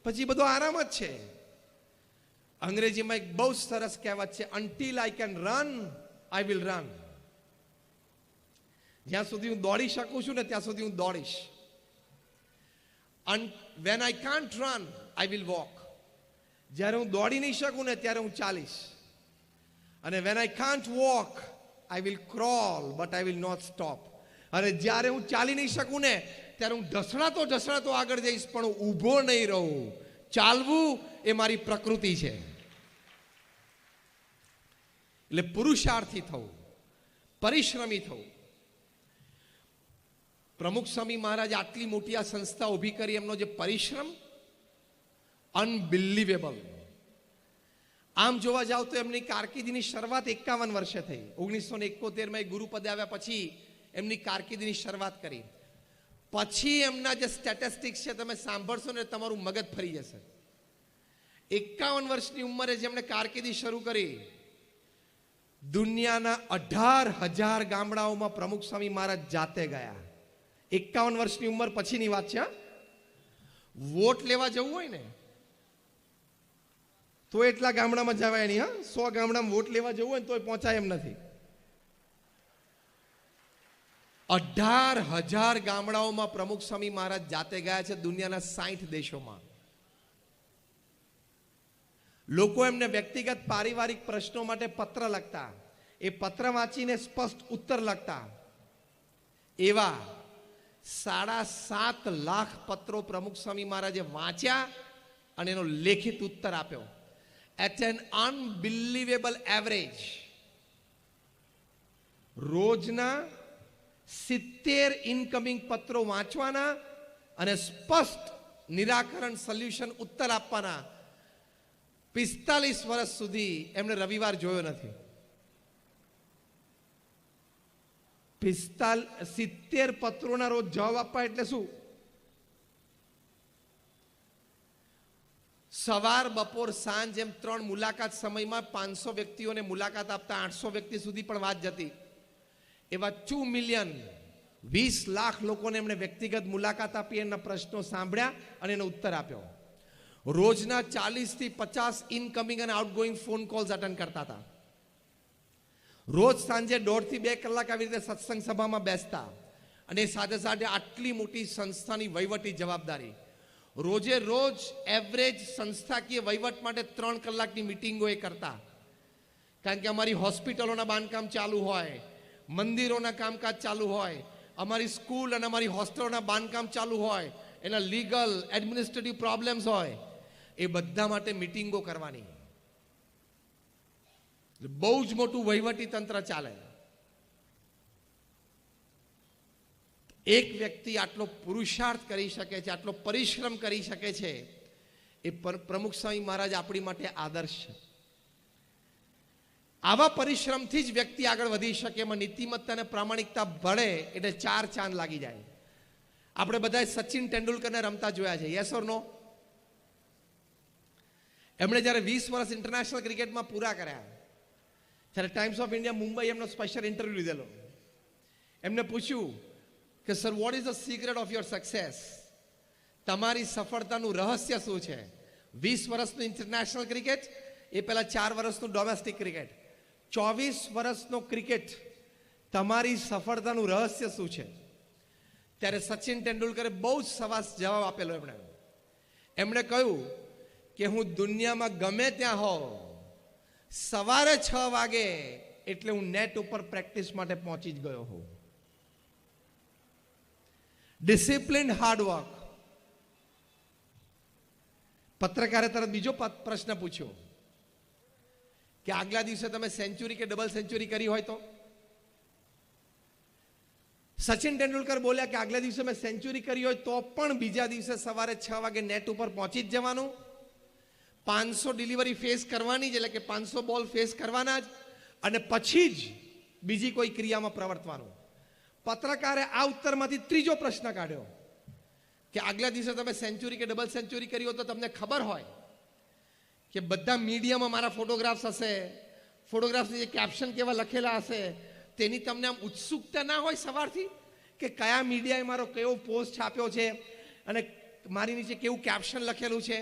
પછી બધો આરામ જ છે. અંગ્રેજીમાં એક બહુ સરસ કહેવત છે, until I can run I will run. જ્યાં સુધી હું દોડી શકું છું ને ત્યાં સુધી હું દોડીશ. And when I can't run, I will walk. જ્યારે હું દોડી નહીં શકું ને ત્યારે હું ચાલીશ. અને when I can't walk, I will crawl, but I will not stop. અને જ્યારે હું ચાલી નહીં શકું ને ત્યારે હું ઢસડાતો આગળ જઈશ, પણ હું ઊભો નહીં રહું. ચાલવું એ મારી પ્રકૃતિ છે. એટલે પુરુષાર્થી થવું, પરિશ્રમી થવું. પ્રમુખ સ્વામી મહારાજ આટલી મોટી આ સંસ્થા ઊભી કરી, એમનો જે પરિશ્રમ અનબિલીવેબલ. આમ જોવા જાવ તો એમની કારકિર્દીની શરૂઆત 51 વર્ષે થઈ. 1971માં ગુરુપદે આવ્યા પછી એમની કારકિર્દીની શરૂઆત કરી. પછી એમના જે સ્ટેટિસ્ટિક્સ છે તમે સાંભળશો ને તમારું મગજ ફરી જશે. 51 વર્ષની ઉંમરે જેમણે કારકિર્દી શરૂ કરી, દુનિયાના 18,000 ગામડાઓમાં પ્રમુખ સ્વામી મહારાજ જાતે ગયા. 51 વર્ષની ઉંમર પછીની વાત છે. વોટ લેવા જવું હોય ને તો એટલા ગામડામાં જવાય નહીં. 100 ગામડામાં વોટ લેવા જવું હોય ને તો પહોંચાય એમ નથી. 18,000 ગામડાઓમાં પ્રમુખ સ્વામી મહારાજ જાતે ગયા છે, દુનિયાના 60 દેશોમાં. લોકો એમને વ્યક્તિગત પારિવારિક પ્રશ્નો માટે પત્ર લખતા, એ પત્ર વાંચીને સ્પષ્ટ ઉત્તર લખતા. એવા 7.5 લાખ પત્રો પ્રમુખ સ્વામી મહારાજે વાંચ્યા અને એનો લેખિત ઉત્તર આપ્યો. એટ એન અનબિલીવેબલ એવરેજ રોજના 70 ઇનકમિંગ પત્રો વાંચવાના અને સ્પષ્ટ નિરાકરણ સોલ્યુશન ઉત્તર આપવાના. 45 વર્ષ સુધી એમણે રવિવાર જોયો નથી. 70 પત્રોના રોજ જવાબ આપવા એટલે શું? સવાર, બપોર, સાંજ એમ 3 મુલાકાત સમયમાં 500 વ્યક્તિઓને મુલાકાત આપતા 800 વ્યક્તિ સુધી પણ વાત જતી. એવા 2 મિલિયન 20 લાખ લોકોને એમણે વ્યક્તિગત મુલાકાત આપી, એના પ્રશ્નો સાંભળ્યા અને એનો ઉત્તર આપ્યો. રોજના 40 થી 50 ઇનકમિંગ અને આઉટગોઈંગ ફોન કોલ્સ અટેન્ડ કરતા હતા. રોજ સાંજે 1.5 થી 2 કલાક આવી રીતે સત્સંગ સભામાં બેસતા. અને સાથે સાથે આટલી મોટી સંસ્થાની વહીવટી જવાબદારી. રોજે રોજ એવરેજ સંસ્થાકીય વહીવટ માટે 3 કલાકની મિટિંગો એ કરતા. કારણ કે અમારી હોસ્પિટલોના બાંધકામ ચાલુ હોય, મંદિરોના કામકાજ ચાલુ હોય, અમારી સ્કૂલ અને અમારી હોસ્ટેલોના બાંધકામ ચાલુ હોય, એના લીગલ એડમિનિસ્ટ્રેટિવ પ્રોબ્લેમ્સ હોય, એ બધા માટે મિટિંગો કરવાની. બહુ જ મોટું વહીવટી તંત્ર ચાલે. એક વ્યક્તિ આટલો પુરુષાર્થ કરી શકે છે, આટલો પરિશ્રમ કરી શકે છે, એ પ્રમુખ સ્વામી મહારાજ આપણી માટે આદર્શ છે. આવા પરિશ્રમથી જ વ્યક્તિ આગળ વધી શકે. એમાં નીતિમત્તા અને પ્રામાણિકતા ભળે એટલે 4 ચાંદ લાગી જાય. આપણે બધા સચિન તેંડુલકરને રમતા જોયા છે, યસ ઓર નો? એમણે જ્યારે 20 વર્ષ ઇન્ટરનેશનલ ક્રિકેટમાં પૂરા કર્યા, ત્યારે ટાઈમ્સ ઓફ ઇન્ડિયા મુંબઈ એમનો સ્પેશિયલ ઇન્ટરવ્યુ લીધેલો. એમને પૂછ્યું કે sir, what is the secret of your success? તમારી સફળતાનું રહસ્ય શું છે? 20 વર્ષનું ઇન્ટરનેશનલ ક્રિકેટ, એ પહેલા 4 વર્ષનું ડોમેસ્ટિક ક્રિકેટ, 24 વર્ષનો ક્રિકેટ, તમારી સફળતાનું રહસ્ય શું છે? ત્યારે સચિન તેંડુલકરે બહુ જ સવાસ જવાબ આપેલો. એમણે કહ્યું કે હું દુનિયામાં ગમે ત્યાં હોઉં, સવારે 6 વાગે એટલે હું નેટ ઉપર પ્રેક્ટિસ માટે પહોંચી જ ગયો હોઉં. Discipline, hard work. પત્રકારે તરત બીજો પ્રશ્ન પૂછ્યો કે આગલા દિવસે તમે સેન્ચુરી કે ડબલ સેન્ચુરી કરી હોય તો? સચિન તેંડુલકર બોલ્યા કે આગલા દિવસે મેં સેન્ચુરી કરી હોય તો પણ બીજા દિવસે સવારે 6 વાગે નેટ ઉપર પહોંચી જ જવાનું. 500 ડિલિવરી ફેસ કરવાની જ, એટલે કે 500 બોલ ફેસ કરવાના જ, અને પછી જ બીજી કોઈ ક્રિયામાં પ્રવર્તવાનું. પત્રકારે આ ઉત્તરમાંથી ત્રીજો પ્રશ્ન કાઢ્યો કે આગલા દિવસે તમે સેન્ચુરી કે ડબલ સેન્ચુરી કરી હોય તો તમને ખબર હોય કે બધા મીડિયામાં મારા ફોટોગ્રાફ્સ હશે, ફોટોગ્રાફ્સની જે કેપ્શન કેવા લખેલા હશે, તેની તમને આમ ઉત્સુકતા ના હોય સવારથી કે કયા મીડિયાએ મારો કેવો પોસ્ટ છાપ્યો છે અને મારી નીચે કેવું કેપ્શન લખેલું છે?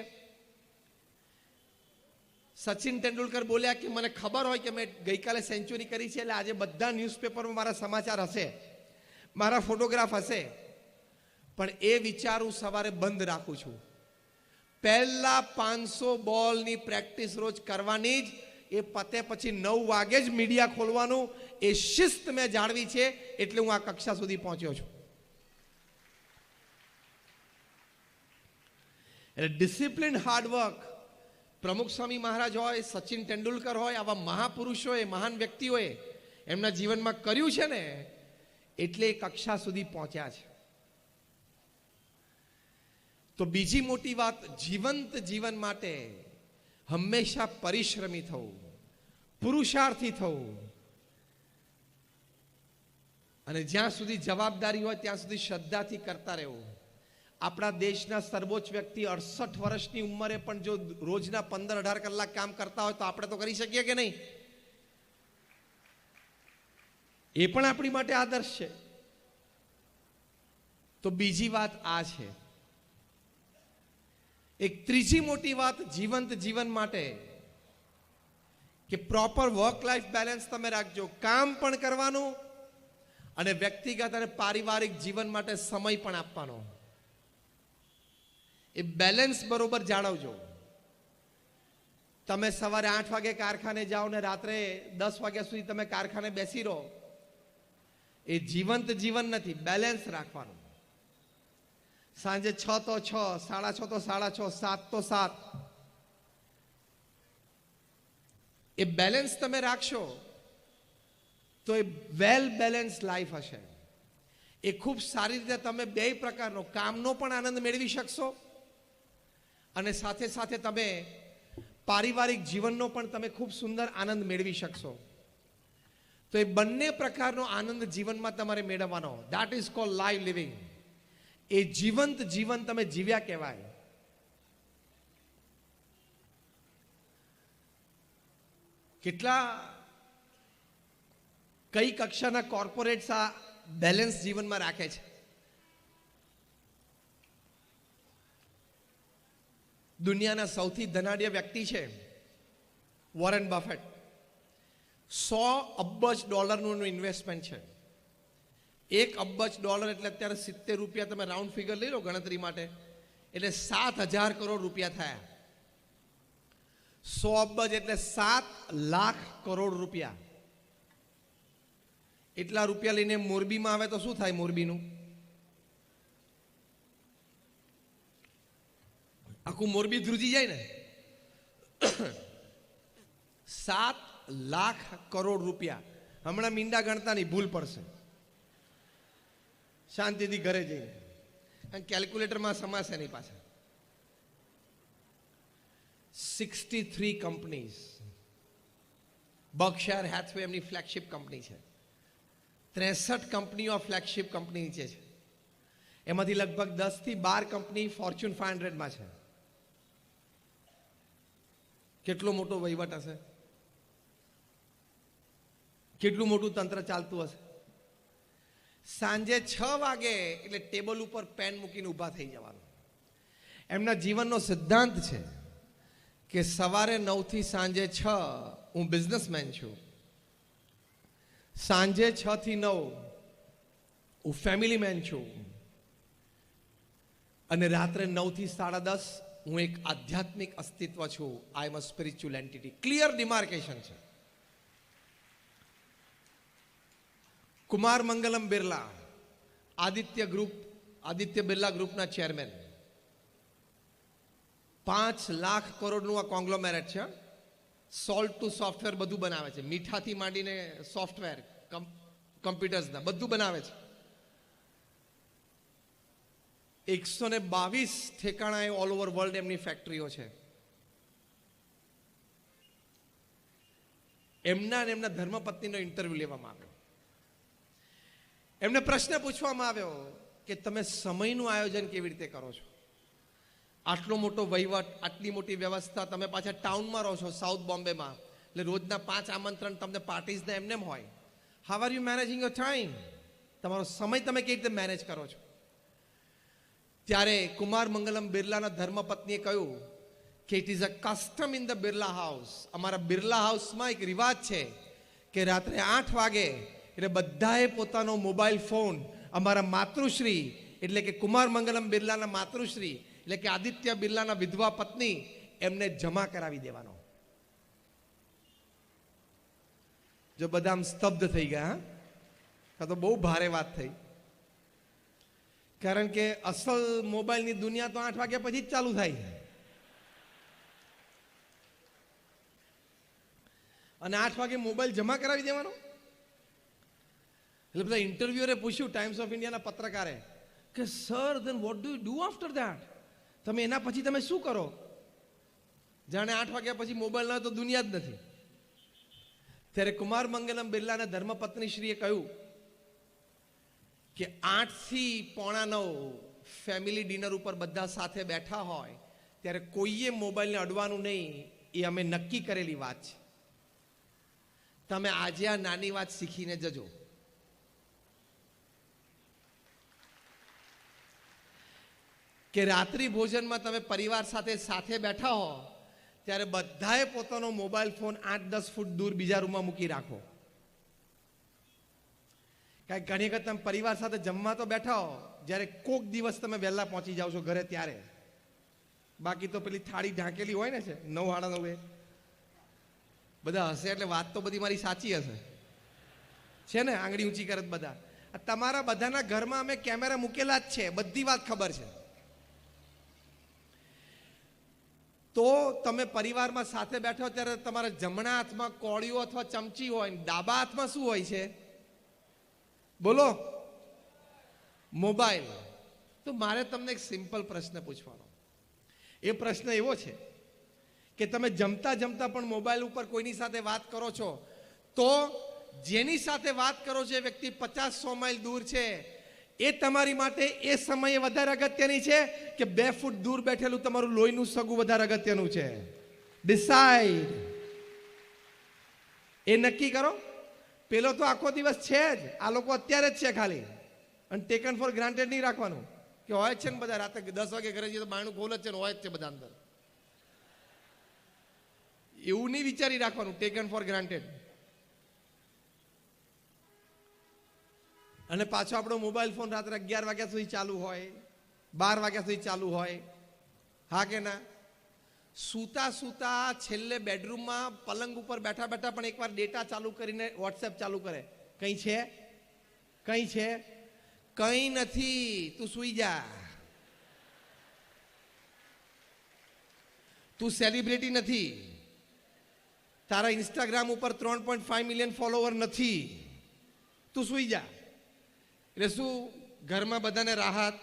સચિન તેંડુલકર બોલ્યા કે મને ખબર હોય કે મેં ગઈકાલે સેન્ચુરી કરી છે, એટલે આજે બધા ન્યૂઝપેપરમાં મારા સમાચાર હશે, મારા ફોટોગ્રાફ હશે, પણ એ વિચાર હું સવારે બંધ રાખું છું. પહેલા 500 બોલની પ્રેક્ટિસ રોજ કરવાની જ, એ પતે પછી 9 વાગે જ મીડિયા ખોલવાનું, એ શિસ્ત મેં જાળવી છે, એટલે હું આ કક્ષા સુધી પહોંચ્યો છું. એટલે ડિસિપ્લિન, હાર્ડવર્ક, પ્રમુખ સ્વામી મહારાજ હોય, સચિન તેંડુલકર હોય, આવા મહાપુરુષોએ, મહાન વ્યક્તિઓએ એમના જીવનમાં કર્યું છે ને, એટલે એ કક્ષા સુધી પહોંચ્યા છે. તો બીજી મોટી વાત, જીવંત જીવન માટે હંમેશા પરિશ્રમી થવું, પુરુષાર્થી થવું, અને જ્યાં સુધી જવાબદારી હોય ત્યાં સુધી શ્રદ્ધાથી કરતા રહેવું. આપણા દેશના સર્વોચ્ચ વ્યક્તિ 68 વર્ષની ઉંમરે પણ જો રોજના 15-18 કલાક કામ કરતા હોય તો આપણે તો કરી શકીએ કે નહીં? એ પણ આપણી માટે આદર્શ છે. તો બીજી વાત આ છે. એક ત્રીજી મોટી વાત જીવંત જીવન માટે કે પ્રોપર વર્ક લાઈફ બેલેન્સ તમે રાખજો. કામ પણ કરવાનું અને વ્યક્તિગત અને પારિવારિક જીવન માટે સમય પણ આપવાનો. એ બેલેન્સ બરોબર જાળવજો. તમે સવારે 8 વાગે કારખાને જાઓ ને રાત્રે 10 વાગ્યા સુધી તમે કારખાને બેસી રહો, એ જીવંત જીવન નથી. બેલેન્સ રાખવાનું. સાંજે 6 તો 6, 6:30 તો 6:30, 7 તો 7. એ બેલેન્સ તમે રાખશો તો એ વેલ બેલેન્સ લાઈફ હશે. એ ખૂબ સારી રીતે તમે બે પ્રકારનો કામનો પણ આનંદ મેળવી શકશો અને સાથે સાથે તમે પારિવારિક જીવનનો પણ તમે ખૂબ સુંદર આનંદ મેળવી શકશો. તો એ બંને પ્રકારનો આનંદ જીવનમાં તમારે મેળવવાનો. That is called live living. એ જીવંત જીવન તમે જીવ્યા કહેવાય. કેટલા કઈ કક્ષાના કોર્પોરેટ્સ આ બેલેન્સ જીવનમાં રાખે છે? દુનિયાના સૌથી ધનાઢ્ય વ્યક્તિ છે વોરેન બફેટ. $100 અબજનું ઇન્વેસ્ટમેન્ટ છે. $1 અબજ એટલે અત્યારે 70 રૂપિયા, તમે રાઉન્ડ ફિગર લઈ લો ગણતરી માટે, એટલે 7,000 કરોડ રૂપિયા થયા. 100 અબજ એટલે 7 લાખ કરોડ રૂપિયા. એટલા રૂપિયા લઈને મોરબીમાં આવે તો શું થાય? મોરબીનું આખું મોરબી ધ્રુજી જાય ને. 7 લાખ કરોડ રૂપિયા. હમણાં મીંડા ગણતાની ભૂલ પડશે, શાંતિથી ઘરે જઈને, અને કેલ્ક્યુલેટરમાં સમાશે નહીં પાછા. 63 કંપનીઝ. બર્કશાયર હેથવે એમની ફ્લેગશિપ કંપની છે. 63 કંપનીઓ ફ્લેગશિપ કંપની નીચે છે. એમાંથી લગભગ 10 થી 12 કંપની ફોર્ચ્યુન 500માં છે. કેટલો મોટો વહીવટ હશે, કેટલું મોટું તંત્ર ચાલતું હશે. સાંજે 6 વાગે એટલે ટેબલ ઉપર પેન મૂકીને ઊભા થઈ જવાનું. એમના જીવનનો સિદ્ધાંત છે કે સવારે 9 થી સાંજે 6 હું બિઝનેસમેન છું, સાંજે 6 થી 9 હું ફેમિલી મેન છું, અને રાત્રે 9 થી 10:30 હું એક આધ્યાત્મિક અસ્તિત્વ છું. I am a spiritual entity. Clear demarcation છે. કુમાર મંગલમ બિરલા, આદિત્ય બિરલા ગ્રુપના ચેરમેન, 5 લાખ કરોડનું આ કોંગ્લોમેરેટ છે. સોલ્ટ ટુ સોફ્ટવેર બધું બનાવે છે. મીઠાથી માંડીને સોફ્ટવેર, કમ્પ્યુટર્સના બધું બનાવે છે. 122 ઠેકાણાએ ઓલ ઓવર વર્લ્ડ એમની ફેક્ટરીઓ છે. એમના અને એમના ધર્મપત્નીનો ઇન્ટરવ્યુ લેવામાં આવ્યો. એમને પ્રશ્ન પૂછવામાં આવ્યો કે તમે સમયનું આયોજન કેવી રીતે કરો છો? આટલો મોટો વહીવટ, આટલી મોટી વ્યવસ્થા, તમે પાછા ટાઉનમાં રહો છો, સાઉથ બોમ્બેમાં, એટલે રોજના 5 આમંત્રણ તમને પાર્ટીઝને એમને હોય. How are you managing your time? તમારો સમય તમે કેવી રીતે મેનેજ કરો છો? ત્યારે કુમાર મંગલમ બિરલાના ધર્મપત્નીએ કહ્યું કે it is a custom in the Birla house. અમારા બિરલા હાઉસમાં એક રિવાજ છે કે રાત્રે 8 વાગે એટલે બધાએ પોતાનો મોબાઈલ ફોન અમારા માતૃશ્રી એટલે કે કુમાર મંગલમ બિરલાના માતૃશ્રી એટલે કે આદિત્ય બિરલાના વિધવા પત્ની એમને જમા કરાવી દેવાનો. જો બધા આમ સ્તબ્ધ થઈ ગયા, આ તો બહુ ભારે વાત થઈ. કારણ કે અસલ મોબાઈલની દુનિયા તો 8 વાગ્યા પછી જ ચાલુ થાય. અને 8 વાગે મોબાઈલ જમા કરાવી દેવાનો. એટલે બધા ઇન્ટરવ્યુઅરે પૂછ્યું ટાઈમ્સ ઓફ ઇન્ડિયાના પત્રકારે કે sir then what do you do after that, તમે એના પછી તમે શું કરો? જાણે 8 વાગ્યા પછી મોબાઈલ ના તો દુનિયા જ નથી. ત્યારે કુમાર મંગલમ બિરલાના ધર્મપત્નીશ્રીએ કહ્યું કે 8 થી 8:45 ફેમિલી ડિનર ઉપર બધા સાથે બેઠા હોય ત્યારે કોઈએ મોબાઈલને અડવાનું નહીં. એ અમે નક્કી કરેલી વાત છે. તમે આજે આ નાની વાત શીખીને જજો. કે રાત્રિ ભોજનમાં તમે પરિવાર સાથે બેઠા હો ત્યારે બધાએ પોતાનો મોબાઈલ ફોન 8-10 ફૂટ દૂર બીજા રૂમમાં મૂકી રાખો. કારણ કે ઘણી વખત તમે પરિવાર સાથે જમવા તો બેઠા હો, જ્યારે કોક દિવસ તમે વહેલા પહોંચી જાઓ છો ઘરે ત્યારે. બાકી તો પેલી થાળી ઢાંકેલી હોય ને છે 9, 9:30 બધા હશે એટલે વાત તો બધી મારી સાચી હશે છે ને, આંગળી ઊંચી કરે બધા. તમારા બધાના ઘરમાં અમે કેમેરા મૂકેલા જ છે, બધી વાત ખબર છે. તો તમે પરિવારમાં સાથે બેઠો ત્યારે તમારા જમણા હાથમાં કોળીઓ અથવા ચમચી હોય, ડાબા હાથમાં શું હોય છે? બોલો. મોબાઈલ. તો મારે તમને એક સિમ્પલ પ્રશ્ન પૂછવાનો. એ પ્રશ્ન એવો છે કે તમે જમતા જમતા પણ મોબાઈલ ઉપર કોઈની સાથે વાત કરો છો, તો જેની સાથે વાત કરો છો એ વ્યક્તિ 50-100 માઇલ દૂર છે, એ તમારી માટે એ સમયે વધારે અગત્યની છે કે 2 ફૂટ દૂર બેઠેલું તમારું લોહીનું સગું વધારે અગત્યનું છે? ડિસાઈડ. એ નક્કી કરો. પેલો તો આખો દિવસ છે જ, આ લોકો અત્યારે જ છે ખાલી. અને ટેકન ફોર ગ્રાન્ટેડ નહીં રાખવાનું કે હોય જ છે ને બધા રાતે 10 વાગે ઘરે જઈએ તો બાયણું ખોલ જ છે ને હોય જ છે બધા અંદર. એવું નહીં વિચારી રાખવાનું ટેકન ફોર ગ્રાન્ટેડ. અને પાછો આપણો મોબાઈલ ફોન રાત્રે 11 વાગ્યા સુધી ચાલુ હોય, 12 વાગ્યા સુધી ચાલુ હોય. હા કે ના? સૂતા સૂતા છેલ્લે બેડરૂમમાં પલંગ ઉપર બેઠા બેઠા પણ એકવાર ડેટા ચાલુ કરીને વોટ્સએપ ચાલુ કરે. કંઈ છે? કંઈ છે? કંઈ નથી, તું સૂઈ જા. તું સેલિબ્રિટી નથી, તારા ઇન્સ્ટાગ્રામ ઉપર 3.5 મિલિયન ફોલોવર નથી, તું સૂઈ જા. એટલે શું ઘરમાં બધાને રાહત,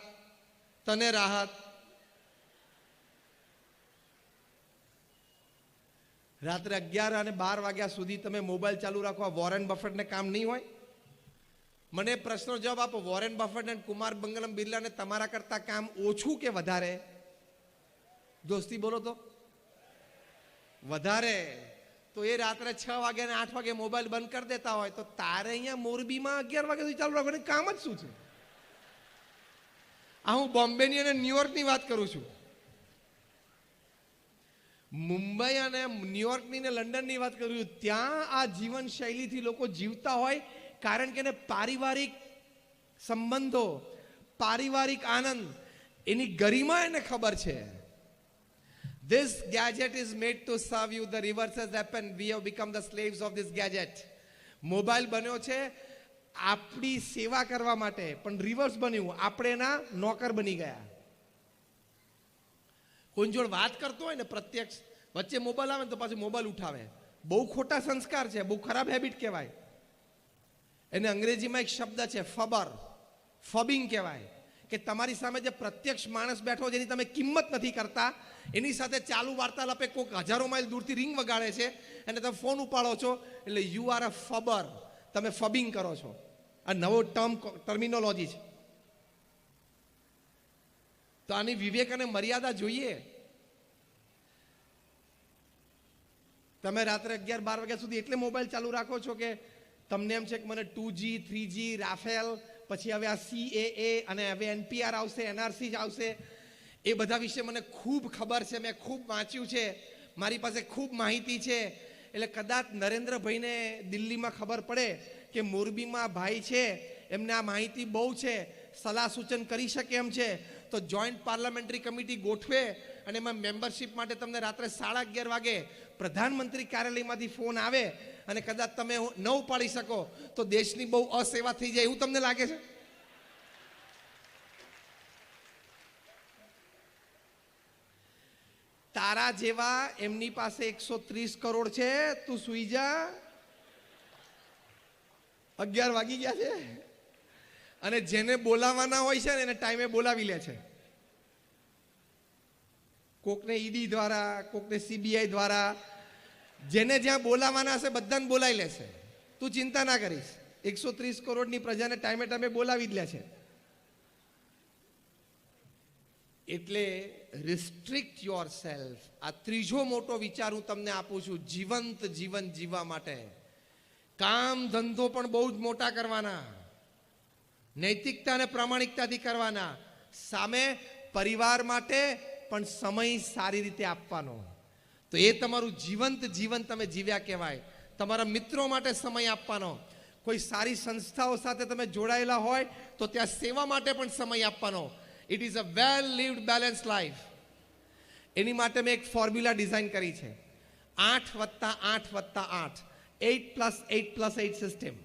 તને રાહત. રાત્રે 11 અને 12 વાગ્યા સુધી તમે મોબાઈલ ચાલુ રાખો, વોરેન બફેટને કામ નહીં હોય? મને પ્રશ્નનો જવાબ આપો. વોરેન બફેટ અને કુમાર મંગલમ બિરલાને તમારા કરતા કામ ઓછું કે વધારે? દોસ્તી બોલો તો. વધારે. તો એ રાત્રે 6 વાગે અને 8 વાગે મોબાઈલ બંધ કરી દેતા હોય, તો તારે અહીંયા મોરબીમાં 11 વાગ્યા સુધી ચાલુ રાખવાનું કામ જ શું છે? આ હું બોમ્બેની અને ન્યુયોર્કની વાત કરું છું. મુંબઈ અને ન્યુયોર્કની ને લંડનની વાત કરું છું. ત્યાં આ જીવન શૈલીથી લોકો જીવતા હોય, કારણ કે એને પારિવારિક સંબંધો, પારિવારિક આનંદ, એની ગરિમા એને ખબર છે. This gadget is made to serve you. The reverse has happened. We have become the slaves of this gadget. Mobile બન્યો છે આપણી સેવા કરવા માટે, પણ રિવર્સ બન્યું, આપણે એના નોકર બની ગયા. કોઈ જોડે વાત કરતો હોય ને પ્રત્યક્ષ, વચ્ચે મોબાઈલ આવે ને તો પાછું મોબાઈલ ઉઠાવે. બહુ ખોટા સંસ્કાર છે, બહુ ખરાબ હેબિટ કહેવાય. એને અંગ્રેજીમાં એક શબ્દ છે ફબર, ફબિંગ કહેવાય. કે તમારી સામે જે પ્રત્યક્ષ માણસ બેઠો જેની તમે કિંમત નથી કરતા, એની સાથે ચાલુ વાર્તાલાપે કોઈક હજારો માઇલ દૂરથી રિંગ વગાડે છે અને તમે ફોન ઉપાડો છો, એટલે યુ આર અ ફબર. તમે ફબિંગ કરો છો. આ નવો ટર્મિનોલોજી છે. તો આની વિવેક અને મર્યાદા જોઈએ. તમે રાત્રે 11-12 વાગ્યા સુધી એટલે મોબાઈલ ચાલુ રાખો છો કે તમને એમ છે કે મને 2G 3G રાફેલ, પછી હવે આ CAA અને હવે NPR આવશે, NRC જ આવશે, એ બધા વિશે મને ખૂબ ખબર છે, મેં ખૂબ વાંચ્યું છે, મારી પાસે ખૂબ માહિતી છે. એટલે કદાચ નરેન્દ્રભાઈને દિલ્હીમાં ખબર પડે કે મોરબીમાં ભાઈ છે એમને આ માહિતી બહુ છે, સલાહ સૂચન કરી શકે એમ છે, તો જોઈન્ટ પાર્લામેન્ટરી કમિટી ગોઠવે અને એમાં મેમ્બરશિપ માટે તમને રાત્રે 11:30 વાગે પ્રધાનમંત્રી કાર્યાલયમાંથી ફોન આવે અને કદાચ તમે ન ઉપાડી શકો તો દેશની બહુ અસેવા થઈ જાય એવું તમને લાગે છે? તારા જેવા એમની પાસે 130 કરોડ છે, તું સુઈ જા. 11 વાગી ગયા છે અને જેને બોલાવાના હોય છે ને એને ટાઈમે બોલાવી લે છે. કોકને ઈડી દ્વારા, કોકને CBI દ્વારા, જેને જ્યાં બોલાવાના હશે બધાને બોલાવી લેશે. તું ચિંતા ના કરીશ, 130 કરોડની પ્રજાને ટાઈમે ટાઈમે બોલાવી જ લે છે. એટલે રિસ્ટ્રિક્ટ યોર સેલ્ફ. આ ત્રીજો મોટો વિચાર હું તમને આપું છું જીવંત જીવન જીવવા માટે. કામ ધંધો પણ બહુ જ મોટા કરવાના, નૈતિકતા અને પ્રામાણિકતાથી કરવાના, સામે પરિવાર માટે પણ સમય સારી રીતે આપવાનો. તો એ તમારું જીવંત જીવન તમે જીવ્યા કહેવાય. તમારા મિત્રો માટે સમય આપવાનો, કોઈ સારી સંસ્થાઓ સાથે તમે જોડાયેલા હોય તો ત્યાં સેવા માટે પણ સમય આપવાનો. It is a well lived balance life. એની માટે મેં એક ફોર્મ્યુલા ડિઝાઇન કરી છે, 8+8+8, 8+8+8 સિસ્ટમ.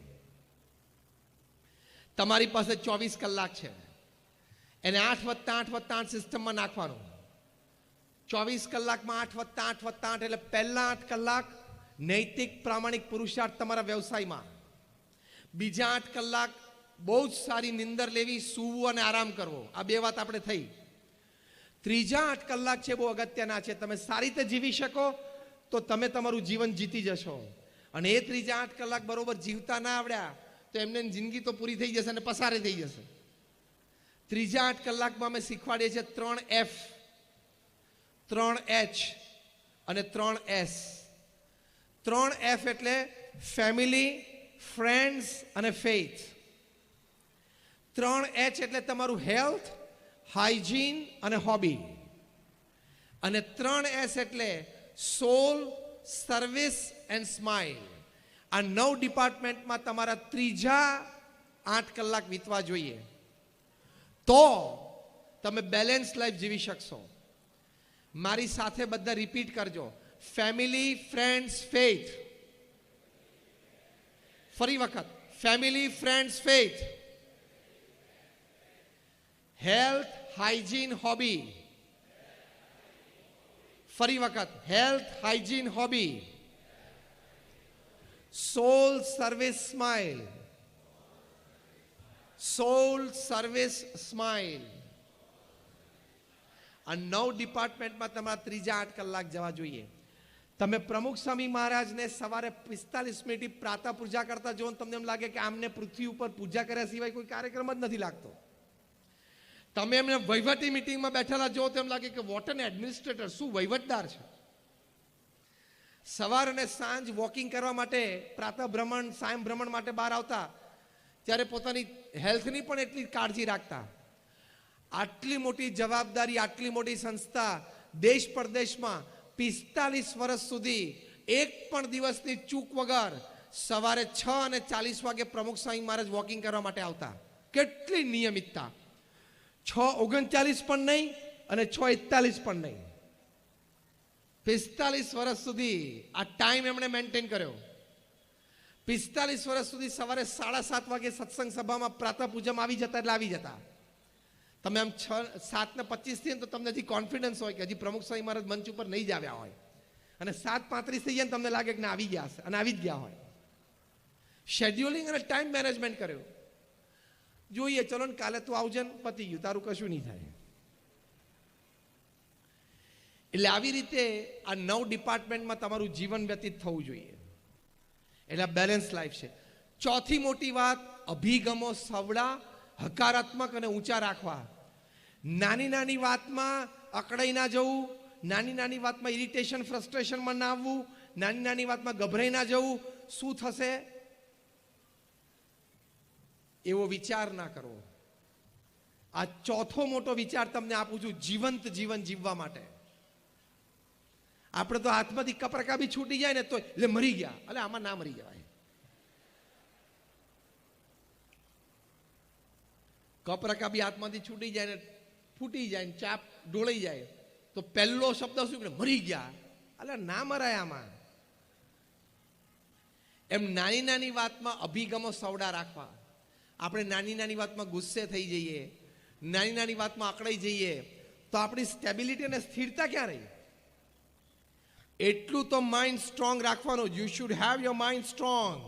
તમારી પાસે 24 કલાક છે, એને 8+8+8 સિસ્ટમમાં નાખવાનું. 24 કલાકમાં 8+8+8 એટલે પહેલા 8 કલાક નૈતિક પ્રામાણિક પુરુષાર્થ તમારા વ્યવસાયમાં, બીજા 8 કલાક બહુ જ સારી નિંદર લેવી, સૂવું અને આરામ કરવો. આ બે વાત આપણે થઈ. ત્રીજા 8 કલાક છે બહુ અગત્યના છે. તમે સારી રીતે જીવી શકો તો તમે તમારું જીવન જીતી જશો. અને એ ત્રીજા 8 કલાક બરોબર જીવતા ના આવડ્યા તો એમને જિંદગી તો પૂરી થઈ જશે અને પસારે થઈ જશે. ત્રીજા 8 કલાકમાં અમે શીખવાડીએ છીએ 3F, 3H અને 3S. 3F એટલે ફેમિલી, ફ્રેન્ડ્સ અને ફેથ. 3H એટલે તમારું હેલ્થ, હાઇજીન અને હોબી. અને 3S એટલે સોલ, સર્વિસ એન્ડ સ્માઇલ. આ 9 ડિપાર્ટમેન્ટમાં તમારા ત્રીજા 8 કલાક વીતવા જોઈએ, તો તમે બેલેન્સ લાઈફ જીવી શકશો. મારી સાથે બધા રિપીટ કરજો, ફેમિલી, ફ્રેન્ડ્સ, ફેથ. ફરી વખત, family, friends, faith, health, hygiene, hobby. ફરી વખત, હેલ્થ, હાઇજીન, હોબી, સોલ, સર્વિસ, સ્માઇલ. સોલ, સર્વિસ, સ્માઇલ. આ 9 ડિપાર્ટમેન્ટમાં તમારા ત્રીજા 8 કલાક જવા જોઈએ. તમે પ્રમુખ સ્વામી મહારાજને સવારે 45 મિનિટ પ્રાતઃ પૂજા કરતા જો, તમને એમ લાગે કે આમને પૃથ્વી ઉપર પૂજા કર્યા સિવાય કોઈ કાર્યક્રમ જ નથી લાગતો. તમે એમને વહીવટી મિટિંગમાં બેઠેલા જો તો એમ લાગે કે વોટ એન એડમિનિસ્ટ્રેટર, શું વહીવટદાર છે. સવાર અને સાંજ વોકિંગ કરવા માટે, પ્રાતઃ ભ્રમણ, સાયં ભ્રમણ માટે બહાર આવતા, ત્યારે પોતાની હેલ્થની પણ એટલી કાળજી રાખતા. આટલી મોટી જવાબદારી, આટલી મોટી સંસ્થા, દેશ પરદેશમાં 45 વર્ષ સુધી એક પણ દિવસની ચૂક વગર સવારે 6:40 વાગે પ્રમુખ સ્વામી મહારાજ વોકિંગ કરવા માટે આવતા. કેટલી નિયમિતતા. 6:39 પણ નહીં અને 6:41 પણ નહીં. 45 વર્ષ સુધી આ ટાઈમ એમણે મેન્ટેન કર્યો. 45 વર્ષ સુધી સવારે 7:30 વાગે સત્સંગ સભામાં પ્રાતઃ પૂજામાં આવી જતા એટલે આવી જતા. તમે આમ 7:25 થી તો તમને હજી કોન્ફિડન્સ હોય કે હજી પ્રમુખ સ્વામી મહારાજ મંચ ઉપર નહીં જ આવ્યા હોય, અને 7:35 થઈ જાય ને તમને લાગે કે ના આવી ગયા હશે, અને આવી જ ગયા હોય. શેડ્યુલિંગ અને ટાઈમ મેનેજમેન્ટ કર્યું. જોઈએ ચલો ને કાલે તું આવજે ને પતી ગયું, તારું કશું નહીં થાય. એટલે આવી રીતે આ 9 ડિપાર્ટમેન્ટમાં તમારું જીવન વ્યતીત થવું જોઈએ. એટલે બેલેન્સ લાઈફ છે. ચોથી મોટી વાત, અભિગમો સવડા, હકારાત્મક અને ઊંચા રાખવા. નાની નાની વાતમાં અકળાઈ ના જવું, નાની નાની વાતમાં ઇરિટેશન, ફ્રસ્ટ્રેશનમાં ના આવવું, નાની નાની વાતમાં ગભરાઈ ના જવું, શું થશે એવો વિચાર ના કરવો. આ ચોથો મોટો વિચાર તમને આપું છું જીવંત જીવન જીવવા માટે. આપણે તો હાથમાંથી કપરકા બી છૂટી જાય ને તો એટલે મરી ગયા, એટલે આમાં ના મરી જવાય. કપ રકાબી હાથમાંથી છૂટી જાય ને ફૂટી જાય ને ચાપ ઢોળાઈ જાય તો પહેલો શબ્દ શું કે મરી ગયા. અલે ના મરાય આમાં. એમ નાની નાની વાતમાં અભિગમો સવડા રાખવા. આપણે નાની નાની વાતમાં ગુસ્સે થઈ જઈએ, નાની નાની વાતમાં અકળાઈ જઈએ તો આપણી સ્ટેબિલિટી અને સ્થિરતા ક્યાં રહી? એટલું તો માઇન્ડ સ્ટ્રોંગ રાખવાનું. You should have your mind strong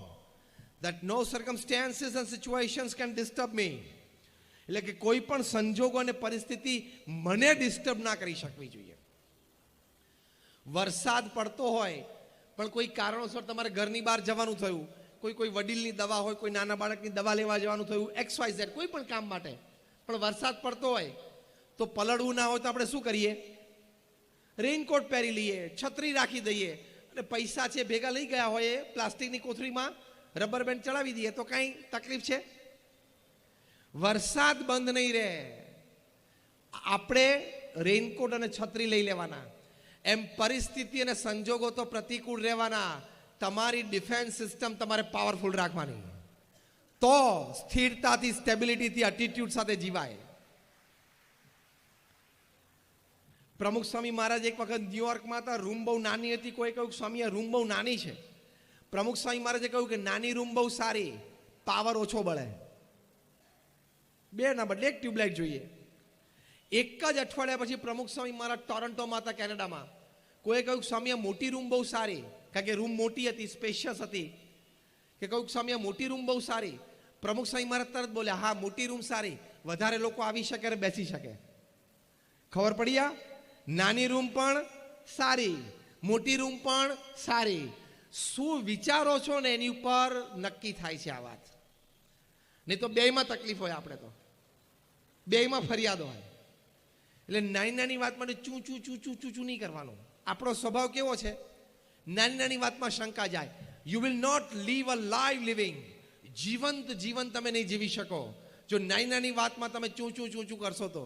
that no circumstances and situations can disturb me. એટલે કે કોઈ પણ સંજોગો અને પરિસ્થિતિ મને ડિસ્ટર્બ ના કરી શકવી જોઈએ. વરસાદ પડતો હોય પણ કોઈ કારણોસર તમારે ઘરની બહાર જવાનું થયું, કોઈ વડીલની દવા હોય, કોઈ નાના બાળકની દવા લેવા જવાનું થયું, XYZ કોઈ પણ કામ માટે, પણ વરસાદ પડતો હોય તો પલળવું ના હોય તો આપણે શું કરીએ? રેઇનકોટ પહેરી લઈએ, છત્રી રાખી દઈએ, અને પૈસા છે ભેગા લઈ ગયા હોય પ્લાસ્ટિકની કોથળીમાં રબર બેન્ડ ચડાવી દઈએ તો કાંઈ તકલીફ છે? વરસાદ બંધ નહીં રહે, આપણે રેઇનકોટ અને છત્રી લઈ લેવાના. એમ પરિસ્થિતિ અને સંજોગો તો પ્રતિકૂળ રહેવાના. તમારી ડિફેન્સ સિસ્ટમ તમારે પાવરફુલ રાખવાની, તો સ્થિરતાથી, સ્ટેબિલિટીથી, એટીટ્યુડ સાથે જીવાય. પ્રમુખ સ્વામી મહારાજ એક વખત ન્યુયોર્કમાં હતા. રૂમ બહુ નાની હતી. કોઈ કહ્યું સ્વામી આ રૂમ બહુ નાની છે. પ્રમુખ સ્વામી મહારાજે કહ્યું કે નાની રૂમ બહુ સારી, પાવર ઓછો બળે. બે ના બદલે એક ટ્યુબલાઇટ જોઈએ. એક જ અઠવાડિયા પછી પ્રમુખ સ્વામી મહારાજ ટોરન્ટોમાં હતા, કેનેડામાં. કોઈ કહ્યું સ્વામી આ મોટી રૂમ બહુ સારી, કારણ કે રૂમ મોટી હતી, સ્પેશિયસ હતી. કે કહ્યું સ્વામી આ મોટી રૂમ બહુ સારી. પ્રમુખ સ્વામી મહારાજ તરત બોલ્યા હા મોટી રૂમ સારી, વધારે લોકો આવી શકે અને બેસી શકે. ખબર પડી? આ નાની રૂમ પણ સારી, મોટી રૂમ પણ સારી. શું વિચારો છો ને એની ઉપર નક્કી થાય છે આ વાત. નહીં તો બેયમાં તકલીફ હોય, આપણે તો બેયમાં ફરિયાદ હોય. એટલે નાની નાની વાત માટે ચૂ ચૂ ચૂ ચૂ ચૂ ચૂ નહીં કરવાનું. આપણો સ્વભાવ કેવો છે? નાની નાની વાતમાં શંકા જાય. You will not leave a live living. જીવંત જીવન તમે નહીં જીવી શકો જો નાની નાની વાતમાં તમે ચૂ ચૂ ચૂ ચૂ કરશો. તો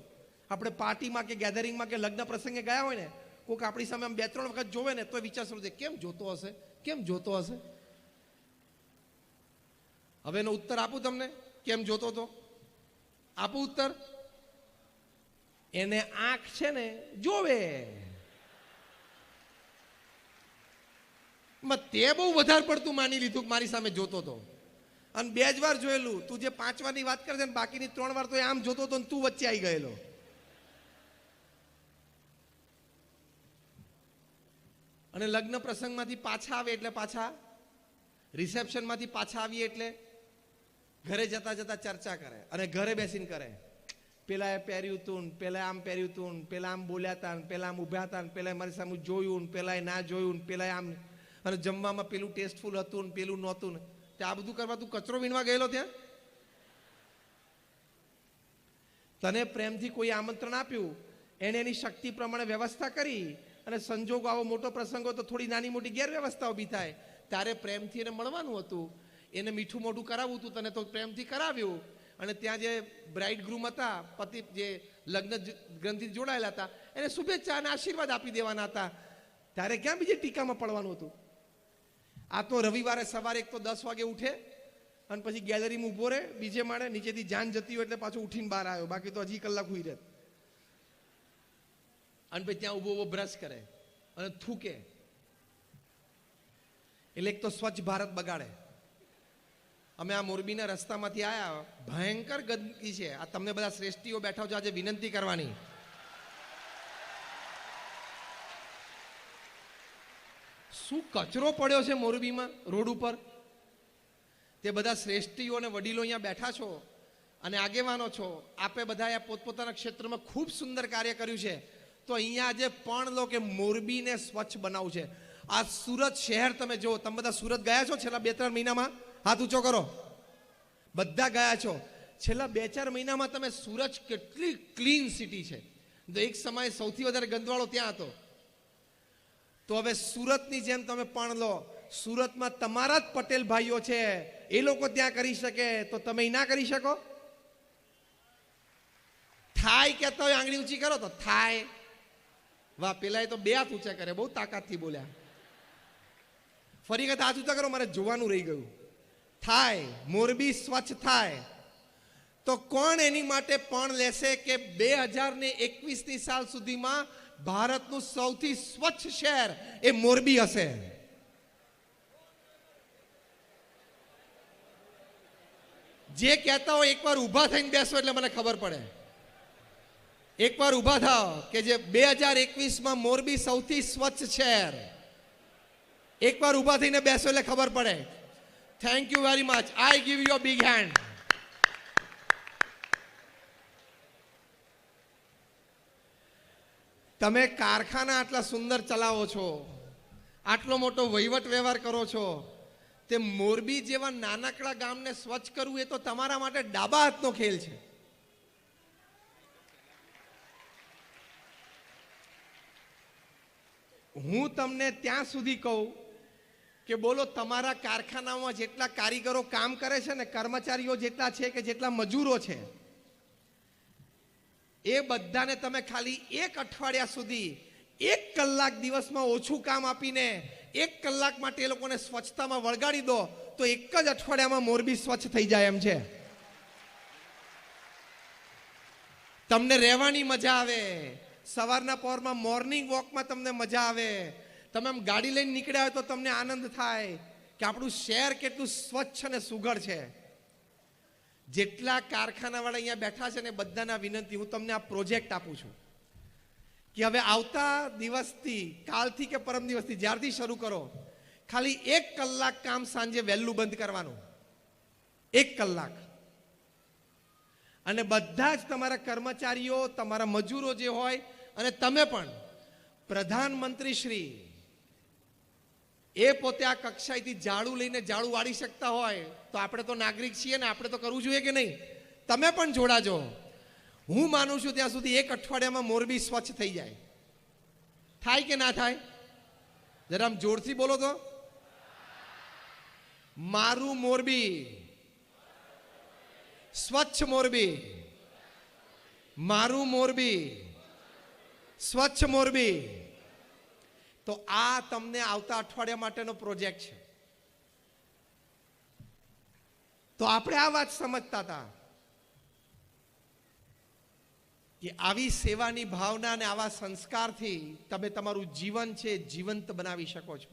આપણે પાર્ટીમાં કે ગેધરિંગમાં કે લગ્ન પ્રસંગે ગયા હોય ને, કોઈક આપણી સામે આમ 2-3 વખત જોવે ને તો વિચાર શરૂ થાય કેમ જોતો હશે, કેમ જોતો હશે. હવે એનો ઉત્તર આપું તમને, કેમ જોતો હતો? આપું ઉત્તર. એને આંખ છે ને જોવે. તે બહુ વધારે પડતું માની લીધું મારી સામે જોતો હતો, અને 2 જ વાર જોયેલું. તું જે 5 વારની વાત કરે છે ને બાકીની 3 વાર તો આમ જોતો હતો ને તું વચ્ચે આવી ગયેલો. અને લગ્ન પ્રસંગમાંથી પાછા આવે એટલે પાછા, રિસેપ્શનમાંથી પાછા આવીએ એટલે ઘરે જતા જતા ચર્ચા કરે, અને ઘરે બેસીને કરે. પેલા એ પહેર્યું તું, પેલા આમ પહેર્યું તું, પેલા આમ બોલ્યા હતા, પેલા આમ ઉભ્યા હતા, પેલા મારી સામે જોયું, પેલા ના જોયું, પેલા આમ, અને જમવામાં પેલું ટેસ્ટફુલ હતું, પેલું નહોતું. તે આ બધું કરવા તું કચરો વીણવા ગયેલો ત્યાં? તને પ્રેમથી કોઈ આમંત્રણ આપ્યું, એને એની શક્તિ પ્રમાણે વ્યવસ્થા કરી, અને સંજોગો આવો મોટો પ્રસંગ હોય તો થોડી નાની મોટી ગેરવ્યવસ્થા ઊભી થાય. તારે પ્રેમથી એને મળવાનું હતું, એને મીઠું મોઢું કરાવવું હતું, તને તો પ્રેમથી કરાવ્યું. અને ત્યાં જે બ્રાઇડ ગ્રૂમ હતા, પતિ જે લગ્ન ગ્રંથિથી જોડાયેલા હતા, એને શુભેચ્છા અને આશીર્વાદ આપી દેવાના હતા. ત્યારે ક્યાં બીજી ટીકામાં પડવાનું હતું? આ તો રવિવારે સવારે એક તો 10 વાગે ઉઠે અને પછી ગેલેરીમાં ઊભો રહે, બીજે માળે, નીચેથી જાન જતી હોય એટલે પાછો ઉઠીને બહાર આવ્યો, બાકી તો હજી કલાક હુઈ રહે. અને પછી ત્યાં ઊભો બ્રશ કરે અને થૂકે. એટલે એક તો સ્વચ્છ ભારત બગાડે. અમે આ મોરબીના રસ્તામાંથી આવ્યા, ભયંકર ગંદકી છે. આ તમને બધા શ્રેષ્ઠીઓ બેઠા છો આજે વિનંતી કરવાની, શું કચરો પડ્યો છે મોરબીમાં રોડ ઉપર. તે બધા શ્રેષ્ઠીઓ અને વડીલો અહીંયા બેઠા છો અને આગેવાનો છો, આપે બધા પોતપોતાના ક્ષેત્રમાં ખૂબ સુંદર કાર્ય કર્યું છે. તો અહીંયા આજે પણ લો કે મોરબીને સ્વચ્છ બનાવવું છે. આ સુરત શહેર તમે જો, તમે બધા સુરત ગયા છો છેલ્લા 2-3 મહિનામાં? હાથ ઊંચો કરો. બધા ગયા છો. છેલ્લા 2-4 મહિનામાં તમે સુરત કેટલી ક્લીન સિટી છે. તો એક સમયે સૌથી વધારે ગંદવાળો ત્યાં હતો. તો હવે સુરતની જેમ તમે પણ લો. સુરતમાં તમારા જ પટેલ ભાઈઓ છે, એ લોકો ત્યાં કરી શકે તો તમે ના કરી શકો? થાય કહેતા હોય આંગળી ઊંચી કરો તો થાય. વાહ, પેલા તો 2 હાથ ઊંચા કરે, બહુ તાકાતથી બોલ્યા. ફરી વખત હાથ ઊંચા કરો, મારે જોવાનું રહી ગયું. થાય, મોરબી સ્વચ્છ થાય તો કોણ એની માટે પણ લેશે કે 2021ની સાલ સુધીમાં ભારતનું સૌથી સ્વચ્છ શહેર એ મોરબી હશે? જે કહેતા હોય એકવાર ઊભા થઈને બેસો એટલે મને ખબર પડે. એકવાર ઊભા થાઓ કે જે 2021માં મોરબી સૌથી સ્વચ્છ શહેર. એકવાર ઊભા થઈને બેસો એટલે ખબર પડે. Thank you very much. I give you a big hand. તમે કારખાના આટલા સુંદર ચલાવો છો, આટલો મોટો વહીવટ વ્યવહાર કરો છો, તે મોરબી જેવા નાનકડા ગામને સ્વચ્છ કરવું એ તો તમારા માટે ડાબા હાથનો ખેલ છે. હું તમને ત્યાં સુધી કહું કે બોલો તમારા કારખાનામાં જેટલા કારીગરો કામ કરે છે ને, કર્મચારીઓ જેટલા છે કે જેટલા મજૂરો છે, એ બધાને તમે ખાલી 1 અઠવાડિયા સુધી 1 કલાક દિવસમાં ઓછું કામ આપીને 1 કલાક માટે એ લોકોને સ્વચ્છતામાં વળગાડી દો તો 1 જ અઠવાડિયામાં મોરબી સ્વચ્છ થઈ જાય એમ છે. તમને રહેવાની મજા આવે. સવારના પહોરમાં મોર્નિંગ વોકમાં તમને મજા આવે. તમે આમ ગાડી લઈને નીકળ્યા હોય તો તમને આનંદ થાય કે આપણું શહેર કેટલું સ્વચ્છ અને સુઘડ છે. જેટલા કારખાનાવાળા અહીંયા બેઠા છે ને બધાના વિનંતી, હું તમને આ પ્રોજેક્ટ આપું છું કે હવે આવતા દિવસથી, કાલથી કે પરમ દિવસથી જ્યારથી શરૂ કરો, ખાલી 1 કલાક કામ સાંજે વહેલું બંધ કરવાનું. 1 કલાક. અને બધા જ તમારા કર્મચારીઓ, તમારા મજૂરો જે હોય અને તમે પણ, પ્રધાનમંત્રી શ્રી એ પોતે આ કક્ષાએથી ઝાડુ લઈને ઝાડુ વાળી શકતા હોય તો આપણે તો નાગરિક છીએ ને, આપણે તો કરવું જોઈએ કે નહીં? તમે પણ જોડાજો. હું માનું છું ત્યાં સુધી 1 અઠવાડિયામાં મોરબી સ્વચ્છ થઈ જાય. થાય કે ના થાય? જરા આમ જોરથી બોલો તો. મારું મોરબી, સ્વચ્છ મોરબી, મારું મોરબી, સ્વચ્છ મોરબી. તો આ તમને આવતા અઠવાડિયા માટેનો પ્રોજેક્ટ છે. તો આપણે આ વાત સમજતા હતા કે આવી સેવાની ભાવના અને આવા સંસ્કારથી તમે તમારું જીવન છે જીવંત બનાવી શકો છો.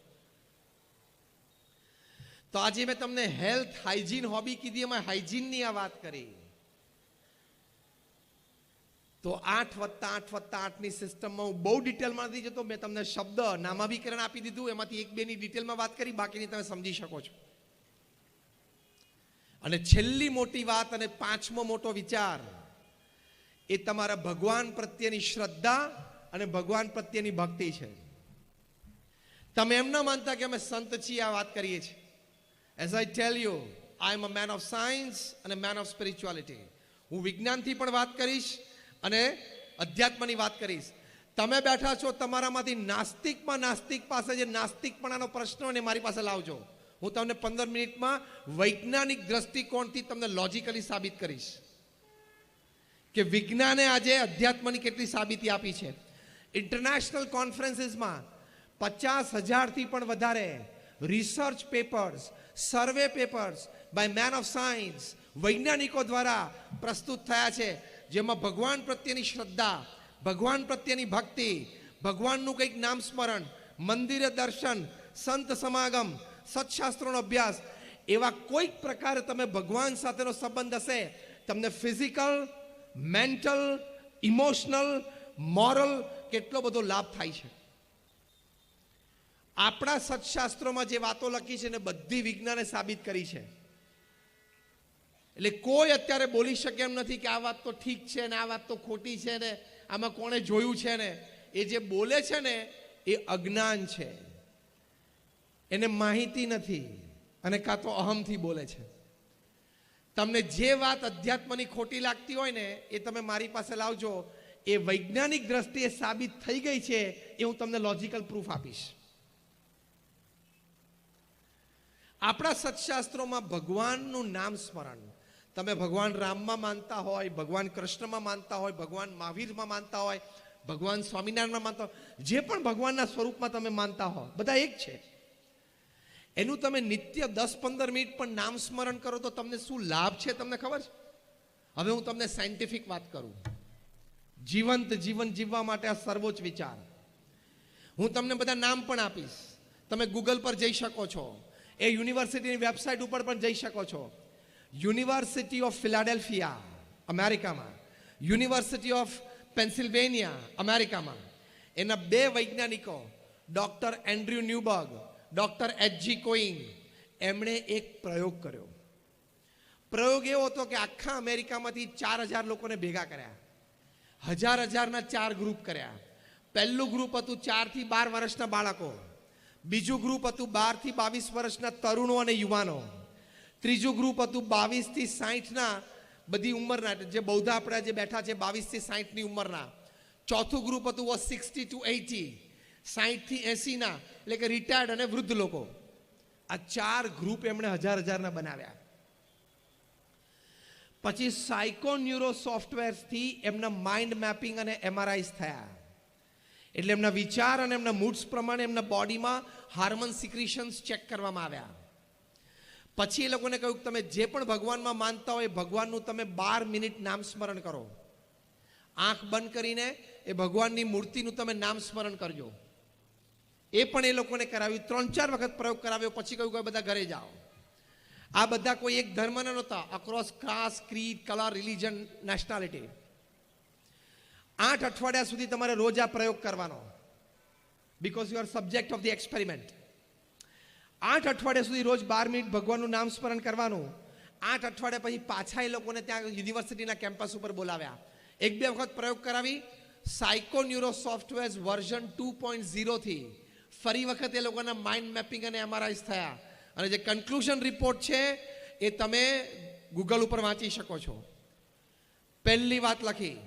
તો આજે મેં તમને હેલ્થ હાઇજીન હોબી કીધી, એમાં હાઇજીનની આ વાત કરી. તો 8+8+8ની સિસ્ટમમાં હું બહુ ડિટેલમાં નથી જતો. મેં તમને શબ્દ નામાભીકરણ આપી દીધું, એમાંથી 1-2ની ડિટેલમાં વાત કરી, બાકીની તમે સમજી શકો છો. અને છેલ્લી મોટી વાત અને 5મો મોટો વિચાર એ તમારા ભગવાન પ્રત્યેની શ્રદ્ધા અને ભગવાન પ્રત્યેની ભક્તિ છે. તમે એમ ના માનતા કે અમે સંત છીએ આ વાત કરીએ છીએ. As I tell you, I am a man of science અને મેન ઓફ સ્પિરિચ્યુઆલિટી. હું વિજ્ઞાનથી પણ વાત કરીશ અને અધ્યાત્મની વાત કરીશ. તમે બેઠા છો, તમારામાંથી નાસ્તિકમાં નાસ્તિક પાસે જે નાસ્તિકપણાનો પ્રશ્ન હોય ને મારી પાસે લાવજો. હું તમને 15 મિનિટમાં વૈજ્ઞાનિક દ્રષ્ટિકોણથી તમને લોજિકલી સાબિત કરીશ કે વિજ્ઞાને આજે અધ્યાત્મની કેટલી સાબિતી આપી છે. ઇન્ટરનેશનલ કોન્ફરન્સીસમાં 50,000થી પણ વધારે research papers, survey papers by man of science, વૈજ્ઞાનિકો દ્વારા પ્રસ્તુત થયા છે, જેમાં ભગવાન પ્રત્યેની શ્રદ્ધા, ભગવાન પ્રત્યેની ભક્તિ, ભગવાનનું કંઈક નામ સ્મરણ, મંદિરે દર્શન, સંત સમાગમ, સત્શાસ્ત્રોનો અભ્યાસ, એવા કોઈક પ્રકારે તમે ભગવાન સાથેનો સંબંધ હશે, તમને ફિઝિકલ, મેન્ટલ, ઇમોશનલ, મોરલ કેટલો બધો લાભ થાય છે. આપણા સત્શાસ્ત્રોમાં જે વાતો લખી છે ને બધી વિજ્ઞાને સાબિત કરી છે. એટલે કોઈ અત્યારે બોલી શકે એમ નથી કે આ વાત તો ઠીક છે ને આ વાત તો ખોટી છે ને આમાં કોણે જોયું છે ને. એ જે બોલે છે ને એ અજ્ઞાન છે, એને માહિતી નથી અને કાં તો અહમથી બોલે છે. તમને જે વાત અધ્યાત્મની ખોટી લાગતી હોય ને એ તમે મારી પાસે લાવજો. એ વૈજ્ઞાનિક દ્રષ્ટિએ સાબિત થઈ ગઈ છે, એ હું તમને લોજિકલ પ્રૂફ આપીશ. આપણા સત્શાસ્ત્રોમાં ભગવાનનું નામ સ્મરણ, તમે ભગવાન રામમાં માનતા હોય, ભગવાન કૃષ્ણમાં માનતા હોય, ભગવાન મહાવીરમાં માનતા હોય, ભગવાન સ્વામિનારાયણમાં માનતા હોય, જે પણ ભગવાનના સ્વરૂપમાં તમે માનતા હો, બધા એક છે. એનું તમે નિત્ય 10-15 મિનિટ પણ નામ સ્મરણ કરો તો તમને શું લાભ છે તમને ખબર છે? હવે હું તમને સાયન્ટિફિક વાત કરું. જીવંત જીવન જીવવા માટે આ સર્વોચ્ચ વિચાર. હું તમને બધા નામ પણ આપીશ, તમે ગૂગલ પર જઈ શકો છો, એ યુનિવર્સિટીની વેબસાઇટ ઉપર પણ જઈ શકો છો. યુનિવર્સિટી ઓફ ફિલાડેલ્ફિયા અમેરિકામાં, યુનિવર્સિટી ઓફ પેન્સિલ્વેનિયા અમેરિકામાં, એના 2 વૈજ્ઞાનિકો ડૉક્ટર એન્ડ્રયુ ન્યુબર્ગ, ડૉક્ટર એચ.જી. કોઈંગ, એમણે એક પ્રયોગ કર્યો. પ્રયોગ એવો હતો કે આખા અમેરિકામાંથી 4,000 લોકોને ભેગા કર્યા, હજારના 4 ગ્રુપ કર્યા. પહેલું ગ્રુપ હતું 4 થી 12 વર્ષના બાળકો, બીજું ગ્રુપ હતું 12 થી 22 વર્ષના તરુણો અને યુવાનો, ત્રીજું ગ્રુપ હતું 22 થી 60ના બધી ઉંમરના, જે બૌદ્ધા આપણે જે બેઠા છે 22 થી 60ની ઉંમરના, ચોથું ગ્રુપ હતું 60 to 80, 60 થી 80ના એટલે કે રિટાયર્ડ અને વૃદ્ધ લોકો. આ 4 ગ્રુપ એમણે હજારના બનાવ્યા. પછી સાયકોન્યુરો સોફ્ટવેરથી એમના માઇન્ડ મેપિંગ અને એમઆરઆઈસ થયા. એટલે એમના વિચાર અને એમના મૂડ્સ પ્રમાણે એમના બોડીમાં હાર્મોન સિક્રિશન્સ ચેક કરવામાં આવ્યા. પછી એ લોકોને કહ્યું કે તમે જે પણ ભગવાનમાં માનતા હોય ભગવાનનું તમે 12 મિનિટ નામ સ્મરણ કરો. આંખ બંધ કરીને એ ભગવાનની મૂર્તિનું તમે નામ સ્મરણ કરજો. એ પણ એ લોકોને કરાવ્યું. 3-4 વખત પ્રયોગ કરાવ્યો. પછી કહ્યું કે બધા ઘરે જાઓ. આ બધા કોઈ એક ધર્મના નહોતા, across caste, creed, colour, religion, nationality. 8 અઠવાડિયા સુધી તમારે રોજ આ પ્રયોગ કરવાનો, because you are subject of the experiment. 8 અઠવાડિયા સુધી રોજ 12 મિનિટ ભગવાનનું નામ સ્મરણ કરવાનું. 8 અઠવાડિયા પછી પાછા એ લોકોને ત્યાં યુનિવર્સિટીના કેમ્પસ ઉપર બોલાવ્યા. 1-2 વખત પ્રયોગ કરાવી. સાયકોન્યુરો સોફ્ટવેર વર્ઝન 2.0 થી ફરી વખત એ લોકોના માઇન્ડ મેપિંગ અને એમઆરઆઈસ થયા. અને જે કન્ક્લુઝન રિપોર્ટ છે એ તમે ગૂગલ ઉપર વાંચી શકો છો. પહેલી વાત લખી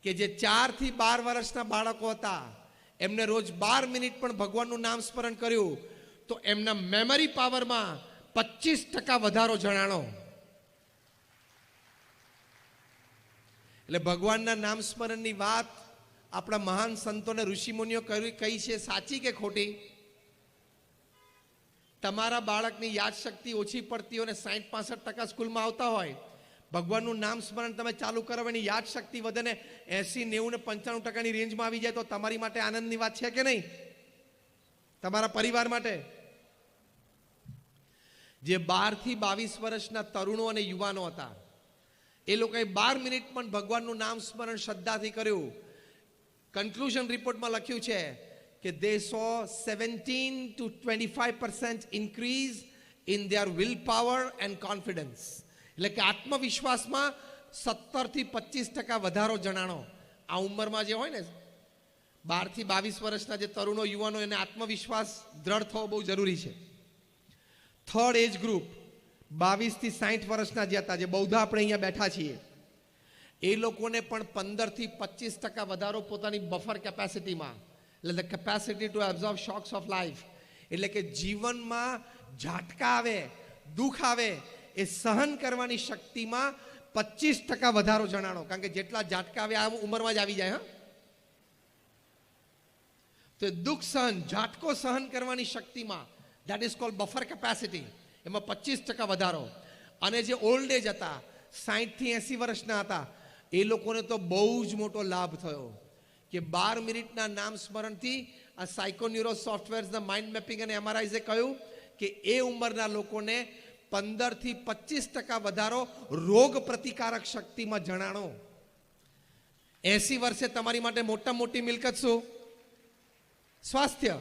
કે જે 4 થી 12 વર્ષના બાળકો હતા એમને રોજ 12 મિનિટ પણ ભગવાનનું નામ સ્મરણ કર્યું તો એમના મેમરી પાવરમાં 25% વધારો જણાણો. એટલે ભગવાનના નામ સ્મરણની વાત આપણા મહાન સંતોને ઋષિમુનિઓ કહી છે, સાચી કે ખોટી? તમારા બાળકની યાદશક્તિ ઓછી પડતી હોય અને 60-65% સ્કૂલમાં આવતા હોય, ભગવાનનું નામ સ્મરણ તમે ચાલુ કરો, એની યાદશક્તિ વધે ને 80-90-95% રેન્જમાં આવી જાય તો તમારી માટે આનંદની વાત છે કે નહીં? તમારા પરિવાર માટે. જે 12 થી 22 વર્ષના તરુણો અને યુવાનો હતા એ લોકોએ 12 મિનિટ પણ ભગવાનનું નામ સ્મરણ શ્રદ્ધાથી કર્યું. કન્ક્લુઝન રિપોર્ટમાં લખ્યું છે કે they saw 17 to 25% increase in their willpower and confidence. એટલે કે આત્મવિશ્વાસમાં 17 થી 25% વધારો જણાણો. આ ઉંમરમાં જે હોય ને 12 થી 22 વર્ષના જે તરુણો યુવાનો, એને આત્મવિશ્વાસ દ્રઢ થવો બહુ જરૂરી છે. થર્ડ એજ ગ્રુપ 22 થી 60 વર્ષના જે હતા, જે બૌદ્ધા આપણે અહીંયા બેઠા છીએ, એ લોકોને પણ 15 થી 25% વધારો પોતાની બફર કેપેસિટીમાં, એટલે the capacity two absorb shocks of life, એટલે કે જીવનમાં ઝાટકા આવે, દુઃખ આવે, એ સહન કરવાની શક્તિમાં 25% વધારો જણાણો. કારણ કે જેટલા ઝાટકા આવે આ ઉંમરમાં જ આવી જાય. તો દુઃખ સહન, ઝાટકો સહન કરવાની શક્તિમાં, that is cold buffer capacity, એમાં 25% વધારો. અને જે ઓલ્ડ એજ હતા, 60 થી 80 વર્ષના હતા, એ લોકોને તો બહુ જ મોટો લાભ થયો કે 12 મિનિટના નામ સ્મરણથી આ સાયકોન્યુરો સોફ્ટવેર્સના માઇન્ડ મેપિંગ અને એમઆરઆઈઝે કહ્યું કે એ ઉંમરના લોકોને 15 થી 25% વધારો રોગ પ્રતિકારક શક્તિમાં જણાણો. 80 વર્ષે તમારી માટે મોટા મોટી મિલકત શું? સ્વાસ્થ્ય.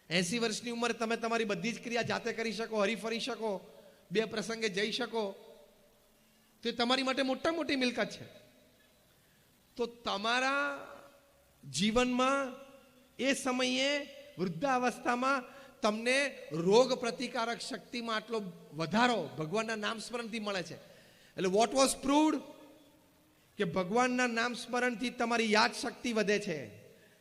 80 વર્ષની ઉંમરે તમે તમારી બધી જ ક્રિયા જાતે કરી શકો, હરીફરી શકો, 2 પ્રસંગે જઈ શકો, તો એ તમારી માટે મોટા મોટી મિલકત છે. તો તમારા જીવનમાં એ સમયે વૃદ્ધાવસ્થામાં તમને રોગ પ્રતિકારક શક્તિમાં આટલો વધારો ભગવાનના નામ સ્મરણથી મળે છે. એટલે વોટ વોઝ પ્રૂવડ કે ભગવાનના નામ સ્મરણથી તમારી યાદ શક્તિ વધે છે,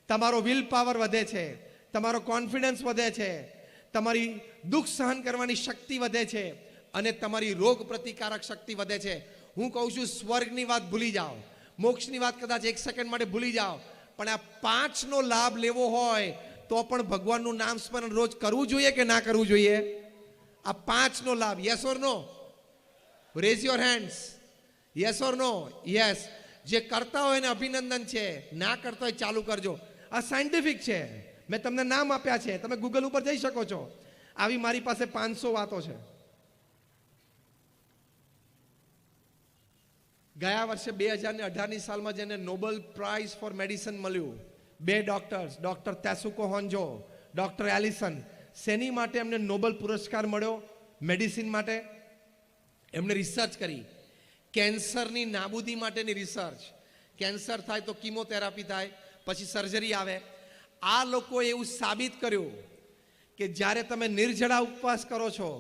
તમારો વિલ પાવર વધે છે, તમારો કોન્ફિડન્સ વધે છે, તમારી દુઃખ સહન કરવાની શક્તિ વધે છે અને તમારી રોગ પ્રતિકારક શક્તિ વધે છે. હું કહું છું સ્વર્ગની વાત ભૂલી જાઓ, મોક્ષની વાત કદાચ 1 સેકન્ડ માટે ભૂલી જાઓ, પણ આ 5નો લાભ લેવો હોય તો પણ ભગવાનનું નામ સ્મરણ રોજ કરવું જોઈએ કે ના કરવું જોઈએ? આ 5નો લાભ, yes or no? Raise your hands. Yes or no? Yes. જે કરતા હોય એને અભિનંદન છે, ના કરતા હોય ચાલુ કરજો. આ સાયન્ટિફિક છે, મેં તમને નામ આપ્યા છે, તમે ગૂગલ ઉપર જઈ શકો છો. આવી મારી પાસે 500 વાતો છે. ગયા વર્ષે 2018ની સાલમાં જેને નોબેલ પ્રાઇઝ ફોર મેડિસિન મળ્યું, 2 ડોક્ટર્સ, ડોક્ટર તેસુકો હોન્જો, ડોક્ટર એલિસન. શેની માટે એમને નોબેલ પુરસ્કાર મળ્યો? મેડિસિન માટે. એમણે રિસર્ચ કરી, કેન્સરની નાબૂદી માટેની રિસર્ચ. કેન્સર થાય તો કીમોથેરાપી થાય, પછી સર્જરી આવે. આ લોકોએ એવું સાબિત કર્યું કે જ્યારે તમે નિર્જળા ઉપવાસ કરો છો,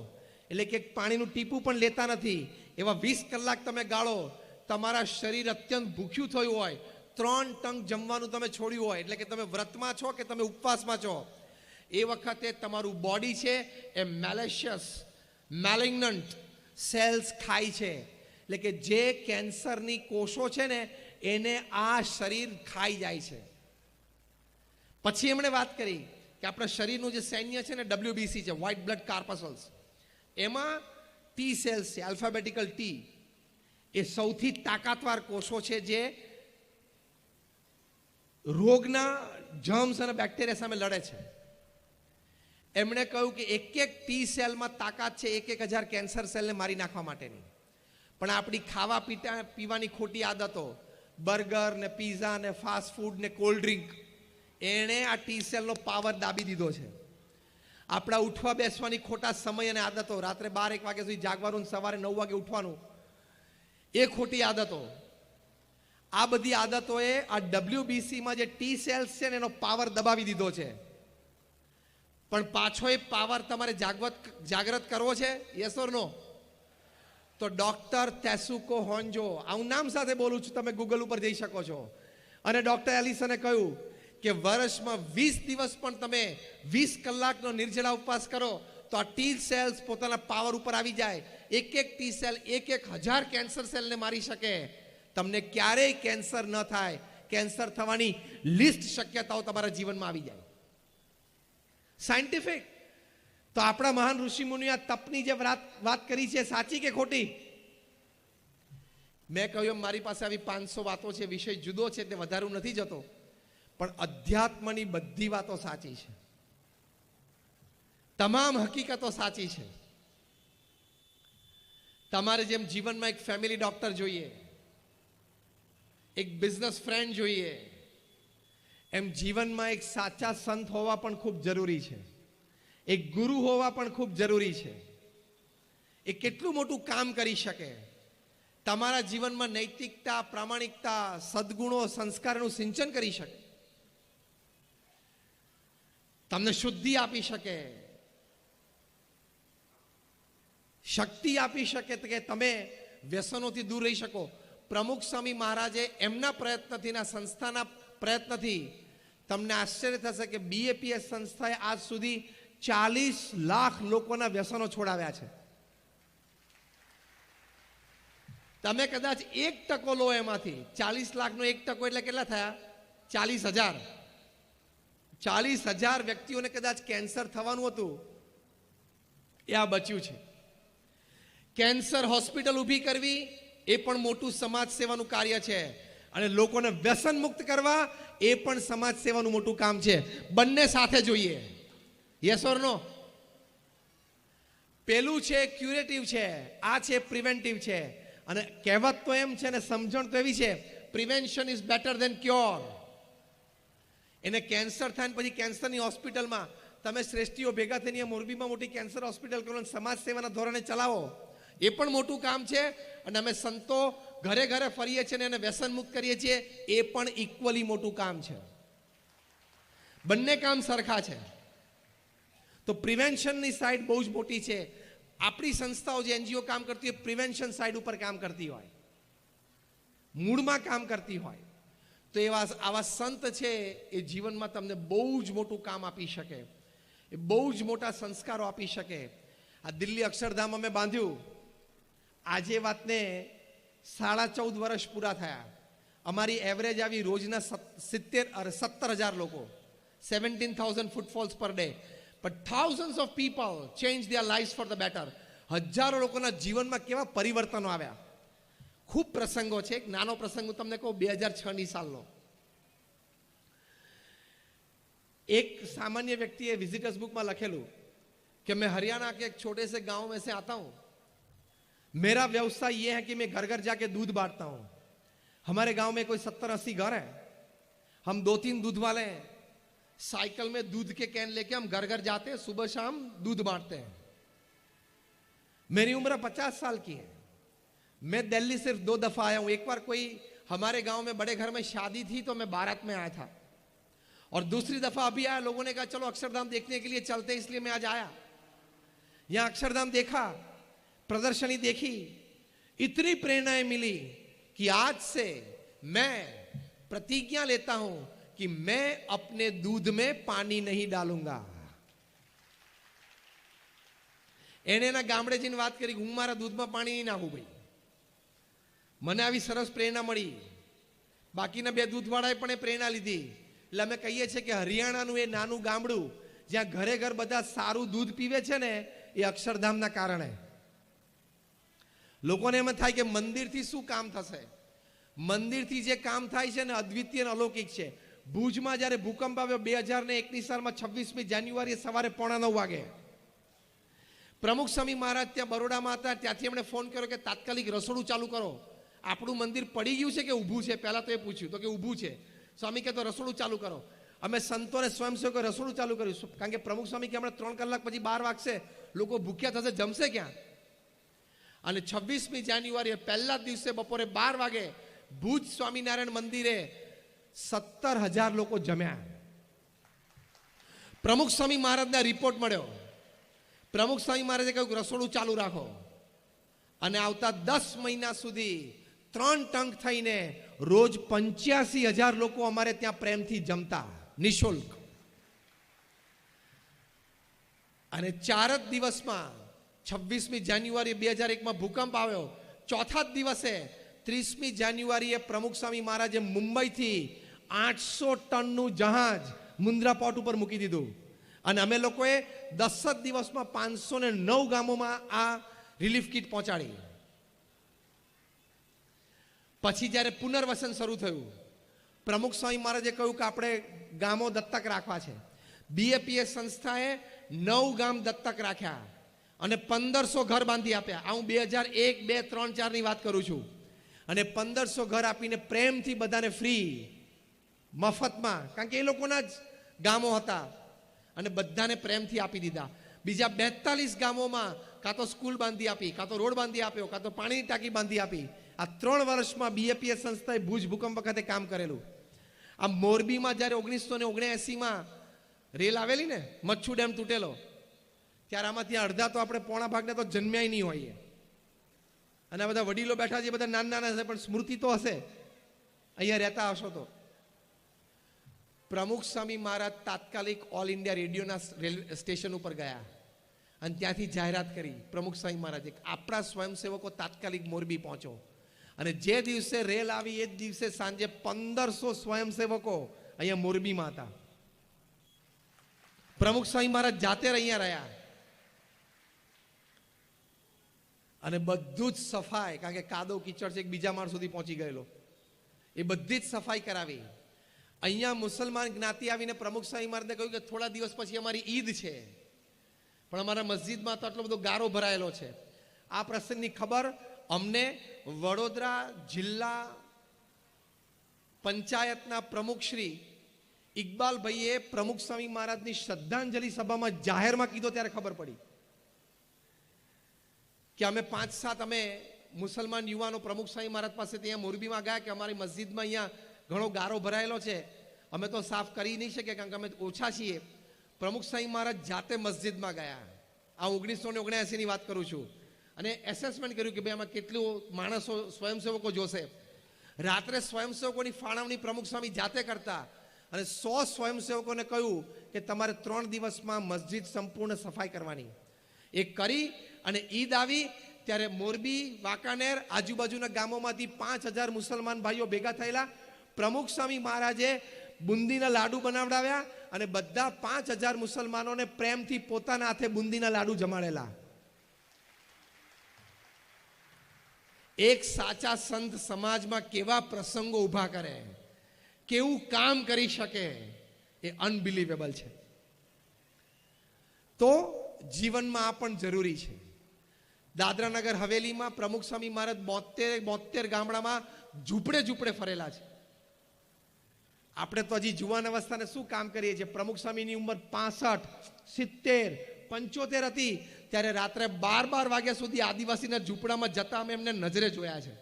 એટલે કે પાણીનું ટીપું પણ લેતા નથી, એવા 20 કલાક તમે ગાળો, તમારા શરીર અત્યંત ભૂખ્યું થયું હોય, 3 ટંક જમવાનું તમે છોડ્યું હોય, એટલે કે તમે વ્રતમાં છો કે તમે ઉપવાસમાં છો, એ વખતે તમારું બોડી છે એ મેલેશિયસ મેલિગ્નન્ટ સેલ્સ ખાય છે. એટલે કે જે કેન્સરની કોષો છે ને એને આ શરીર ખાઈ જાય છે. પછી એમણે વાત કરી કે આપણા શરીરનું જે સૈન્ય છે ને WBC છે, વ્હાઇટ બ્લડ કાર્પસલ્સ, એમાં ટી સેલ્સ છે, આલ્ફાબેટિકલ ટી. એ સૌથી તાકાતવાર કોષો છે જે રોગના જર્મ્સ અને બેક્ટેરિયા સામે લડે છે. એમણે કહ્યું કે એક ટી સેલમાં તાકાત છે 1,000 કેન્સર સેલને મારી નાખવા માટેની. પણ આપણી ખાવા પીવાની ખોટી આદતો, બર્ગર ને પીઝા ને ફાસ્ટ ફૂડ ને કોલ્ડ ડ્રિંક, એણે આ ટી સેલનો પાવર દાબી દીધો છે. આપણા ઉઠવા બેસવાની ખોટા સમય અને આદતો, રાત્રે 12-1 વાગ્યા સુધી જાગવાનું, સવારે 9 વાગે ઉઠવાનું, એ ખોટી આદતો. આ બધી આદતોએ આ WBCમાં જે ટી સેલ્સ છે ને એનો પાવર દબાવી દીધો છે. પણ પાછો એ પાવર તમારે જાગૃત કરવો છે, યસ ઓર નો? તો ડોક્ટર તેસુકો હોન્જો, આ હું નામ સાથે બોલું છું, તમે ગૂગલ ઉપર જઈ શકો છો. અને ડોક્ટર એલિસને કહ્યું કે વર્ષમાં 20 દિવસ પણ તમે 20 કલાકનો નિર્જળા ઉપવાસ કરો તો આ ટી સેલ્સ પોતાના પાવર ઉપર આવી જાય. એક ટી સેલ 1,000 કેન્સર સેલને મારી શકે. તમને ક્યારેય કેન્સર ન થાય, કેન્સર થવાની લિસ્ટ શક્યતાઓ તમારા જીવનમાં આવી જાય. સાયન્ટિફિક. તો આપણા મહાન ઋષિ મુનિએ આ તપની જે વાત કરી છે, સાચી કે ખોટી? મેં કહ્યું મારી પાસે આવી 500 વાતો છે, વિષય જુદો છે તે વધારું નથી જતો, પણ અધ્યાત્મની બધી વાતો સાચી છે, તમામ હકીકતો સાચી છે. તમારે જેમ જીવનમાં એક ફેમિલી ડોક્ટર જોઈએ, એક બિઝનેસ ફ્રેન્ડ જોઈએ, એમ જીવનમાં એક સાચા સંત હોવા પણ ખૂબ જરૂરી છે, એક ગુરુ હોવા પણ ખૂબ જરૂરી છે. એ કેટલું મોટું કામ કરી શકે, તમારા જીવનમાં નૈતિકતા, પ્રામાણિકતા, સદગુણો, સંસ્કારનું સિંચન કરી શકે, તમને શુદ્ધિ આપી શકે, શક્તિ આપી શકે કે તમે વ્યસનોથી દૂર રહી શકો. પ્રમુખ સ્વામી મહારાજે એમના પ્રયત્નથી, ના સંસ્થાના પ્રયત્નથી, તમને આશ્ચર્ય થશે કે BAPS સંસ્થાએ આજ સુધી 40 લાખ લોકોના વ્યસનો છોડાવ્યા છે. તમે કદાચ 1% લો એમાંથી, 40 લાખનો 1% એટલે કેટલા થયા? 40,000. 40,000 વ્યક્તિઓને કદાચ કેન્સર થવાનું હતું, એ આ બચ્યું છે. કેન્સર હોસ્પિટલ ઊભી કરવી એ પણ મોટું સમાજ સેવાનું કાર્ય છે, અને લોકોને વ્યસન મુક્ત કરવા એ પણ સમાજ સેવાનું મોટું કામ છે. બંને સાથે જોઈએ, યસ ઓર નો? પેલું છે ક્યુરેટિવ છે, આ છે પ્રિવેન્ટિવ છે. અને કહેવત તો એમ છે ને સમજણ તો એવી છે, prevention is better than cure. એને કેન્સર થાય ને પછી કેન્સરની હોસ્પિટલમાં તમે શ્રેષ્ઠીઓ ભેગા થઈને મોરબીમાં મોટી કેન્સર હોસ્પિટલ કરો, સમાજ સેવાના ધોરણે ચલાવો, એ પણ મોટું કામ છે. અને અમે સંતો ઘરે ઘરે ફરીએ છીએ અને એને વ્યસન મુક્ત કરીએ છીએ, એ પણ ઇક્વલી મોટું કામ છે. બંને કામ સરખા છે. તો પ્રિવેન્શનની સાઈડ બહુ જ મોટી છે. આપણી સંસ્થાઓ જે NGO કામ કરતી હોય, પ્રિવેન્શન સાઈડ ઉપર કામ કરતી હોય, મૂળમાં કામ કરતી હોય, તો આવા સંત છે એ જીવનમાં તમને બહુ જ મોટું કામ આપી શકે, એ બહુ જ મોટા સંસ્કારો આપી શકે. આ દિલ્હી અક્ષરધામ અમે બાંધ્યું, આજે વાતને 14.5 વર્ષ પૂરા થયા. અમારી એવરેજ આવી રોજના 17,000 લોકો, 17,000 footfalls per day. But thousands of people changed their lives for the better. હજારો લોકોના જીવનમાં કેવા પરિવર્તનો આવ્યા. ખૂબ પ્રસંગો છે. એક નાનો પ્રસંગ હું તમને કહું. 2006ની સાલનો एक सामान्य व्यक्ति है विजिटर्स बुक में लखेलू कि मैं हरियाणा के एक छोटे से गांव में से आता हूं. मेरा व्यवसाय यह है कि मैं घर घर जाके दूध बांटता हूं. हमारे गांव में कोई 70-80 घर है. हम 2-3 दूध वाले हैं. साइकिल में दूध के कैन लेके हम घर घर जाते हैं, सुबह शाम दूध बांटते हैं. मेरी उम्र 50 साल की है. मैं दिल्ली सिर्फ 2 दफा आया हूं. एक बार कोई हमारे गांव में बड़े घर में शादी थी तो मैं बारात में आया था, और दूसरी दफा अभी आया. लोगों ने कहा चलो अक्षरधाम देखने के लिए चलते, इसलिए मैं आज आया. यहां अक्षरधाम देखा, प्रदर्शनी देखी, इतनी प्रेरणाएं मिली कि आज से मैं प्रतिज्ञा लेता हूं कि मैं अपने दूध में पानी नहीं डालूंगा. એને ના ગામડે જઈને વાત કરી, હું મારા દૂધમાં પાણી નહીં નાખું ભાઈ. મને આવી સરસ પ્રેરણા મળી. બાકીના 2 દૂધવાળાએ પણ એ પ્રેરણા લીધી. એટલે અમે કહીએ છીએ કે હરિયાણાનું એ નાનું ગામડું જ્યાં ઘરે ઘર બધા સારું દૂધ પીવે છે ને, એ અક્ષરધામના કારણે. લોકોને એમ થાય કે મંદિરથી શું કામ થશે. મંદિરથી જે કામ થાય છે ને, અદ્વિતીય અને અલૌકિક છે. ભુજમાં જ્યારે ભૂકંપ આવ્યો 2001ની સાલમાં 26મી જાન્યુઆરીએ સવારે 8:45 વાગે, પ્રમુખ સ્વામી મહારાજ ત્યાં બરોડામાં હતા. ત્યાંથી એમણે ફોન કર્યો કે તાત્કાલિક રસોડું ચાલુ કરો. આપણું મંદિર પડી ગયું છે કે ઊભું છે? પહેલા તો એ પૂછ્યું તો કે ઊભું છે. સ્વામી કહે તો રસોડું ચાલુ કરો. અમે સંતોને સ્વયંસેવકો રસોડું ચાલુ કર્યું, કારણ કે પ્રમુખ સ્વામી કે હમણાં 3 કલાક પછી 12 વાગશે, લોકો ભૂખ્યા થશે, જમશે ક્યાં? અને 26મી જાન્યુઆરીએ પહેલા દિવસે બપોરે 12 વાગે ભુજ સ્વામિનારાયણ મંદિરે 17,000 લોકો જમ્યા. પ્રમુખ સ્વામી મહારાજને રિપોર્ટ મળ્યો. પ્રમુખ સ્વામી મહારાજે કહ્યું રસોડું ચાલુ રાખો. અને આવતા 10 મહિના સુધી 3 ટંક થઈને રોજ 85,000 લોકો અમારે ત્યાં પ્રેમથી જમતા, નિઃશુલ્ક. અને 4 જ દિવસમાં 26મી જાન્યુઆરી 2001માં ભૂકંપ આવ્યો. ચોથા જ દિવસે 30મી જાન્યુઆરીએ પ્રમુખ સ્વામી મહારાજે મુંબઈથી 800 ટનનું જહાજ મુન્દ્રા પોર્ટ ઉપર મૂકી દીધું. અને અમે લોકોએ 10 જ દિવસમાં 509 ગામોમાં આ રિલીફ કિટ પહોંચાડી. પછી જ્યારે પુનર્વસન શરૂ થયું, પ્રમુખ સ્વામી મહારાજે કહ્યું કે આપણે ગામો દત્તક રાખવા છે. બીએપીએસ સંસ્થાએ 9 ગામ દત્તક રાખ્યા અને 1500 ઘર બાંધી આપ્યા. આ હું 2001, 2, 3, 4ની વાત કરું છું. અને 1500 ઘર આપીને પ્રેમથી બધાને ફ્રી, મફતમાં, કારણ કે એ લોકોના જ ગામો હતા, અને બધાને પ્રેમથી આપી દીધા. બીજા 42 ગામોમાં કાં તો સ્કૂલ બાંધી આપી, કાં તો રોડ બાંધી આપ્યો, કાં તો પાણીની ટાંકી બાંધી આપી. આ 3 વર્ષમાં બીએપીએસ સંસ્થાએ ભુજ ભૂકંપ વખતે કામ કરેલું. આ મોરબીમાં જ્યારે 1979માં રેલ આવેલી ને, મચ્છુ ડેમ તૂટેલો, ત્યારે આમાંથી અડધા તો આપણે પોણા ભાગને તો જન્મ્યા નહીં હોઈએ. અને આ બધા વડીલો બેઠા છે, બધા નાના નાના છે, પણ સ્મૃતિ તો હશે, અહીંયા રહેતા હશો તો. પ્રમુખ સ્વામી મહારાજ તાત્કાલિક ઓલ ઇન્ડિયા રેડિયોના સ્ટેશન ઉપર ગયા અને ત્યાંથી જાહેરાત કરી. પ્રમુખ સ્વામી મહારાજે આપણા સ્વયંસેવકો તાત્કાલિક મોરબી પહોંચો. અને જે દિવસે રેલ આવી એ જ દિવસે સાંજે 1500 સ્વયંસેવકો અહીંયા મોરબીમાં હતા. પ્રમુખ સ્વામી મહારાજ જાતે અહીંયા રહ્યા અને બધું જ સફાઈ, કારણ કે કાદવ કીચડ છે, એક બીજા માળ સુધી પહોંચી ગયેલો, એ બધી જ સફાઈ કરાવી. અહીંયા મુસલમાન જ્ઞાતિ આવીને પ્રમુખ સ્વામી મહારાજને કહ્યું કે થોડા દિવસ પછી અમારી ઈદ છે, પણ અમારા મસ્જિદમાં તો આટલો બધો ગારો ભરાયેલો છે. આ પ્રસંગની ખબર અમને વડોદરા જિલ્લા પંચાયતના પ્રમુખ શ્રી ઇકબાલભાઈએ પ્રમુખ સ્વામી મહારાજની શ્રદ્ધાંજલિ સભામાં જાહેરમાં કીધો ત્યારે ખબર પડી કે અમે 5-7 અમે મુસલમાન યુવાનો પ્રમુખ સ્વામી મહારાજ પાસે ત્યાં મોરબીમાં ગયા કે અમારી મસ્જિદમાં અહીંયા ઘણો ગારો ભરાયેલો છે, અમે તો સાફ કરી નહીં શકીએ કારણ કે અમે ઓછા છીએ. પ્રમુખ સ્વામી મહારાજ જાતે મસ્જિદમાં ગયા. આ 1979ની વાત કરું છું. અને એસેસમેન્ટ કર્યું કે ભાઈ આમાં કેટલું માણસો સ્વયંસેવકો જોશે. રાત્રે સ્વયંસેવકોની ફાળવણી પ્રમુખ સ્વામી જાતે કરતા અને 100 સ્વયંસેવકોને કહ્યું કે તમારે 3 દિવસમાં મસ્જિદ સંપૂર્ણ સફાઈ કરવાની. એ કરી અને ઈદ આવી ત્યારે મોરબી, વાંકાનેર, આજુબાજુના ગામોમાંથી 5000 મુસલમાન ભાઈઓ ભેગા થયેલા. પ્રમુખ સ્વામી મહારાજે બુંદીના લાડુ બનાવડાવ્યા અને બધા 5000 મુસલમાનોને પ્રેમથી પોતાના હાથે બુંદીના લાડુ જમાડેલા. એક સાચા સંત સમાજમાં કેવા પ્રસંગો ઊભા કરે, કેવું કામ કરી શકે, એ અનબિલીવેબલ છે. તો જીવનમાં આ પણ જરૂરી છે. દાદરાનગર હવેલીમાં પ્રમુખ સ્વામી મહારાજ 72 ગામડામાં ઝૂંપડે ફરેલા છે. આપણે તો હજી જુવાન અવસ્થાને શું કામ કરીએ છીએ. પ્રમુખ સ્વામીની ઉંમર 65, 70, 75 હતી ત્યારે રાત્રે 12 વાગ્યા સુધી આદિવાસીના ઝૂંપડામાં જતા અમે એમને નજરે જોયા છે.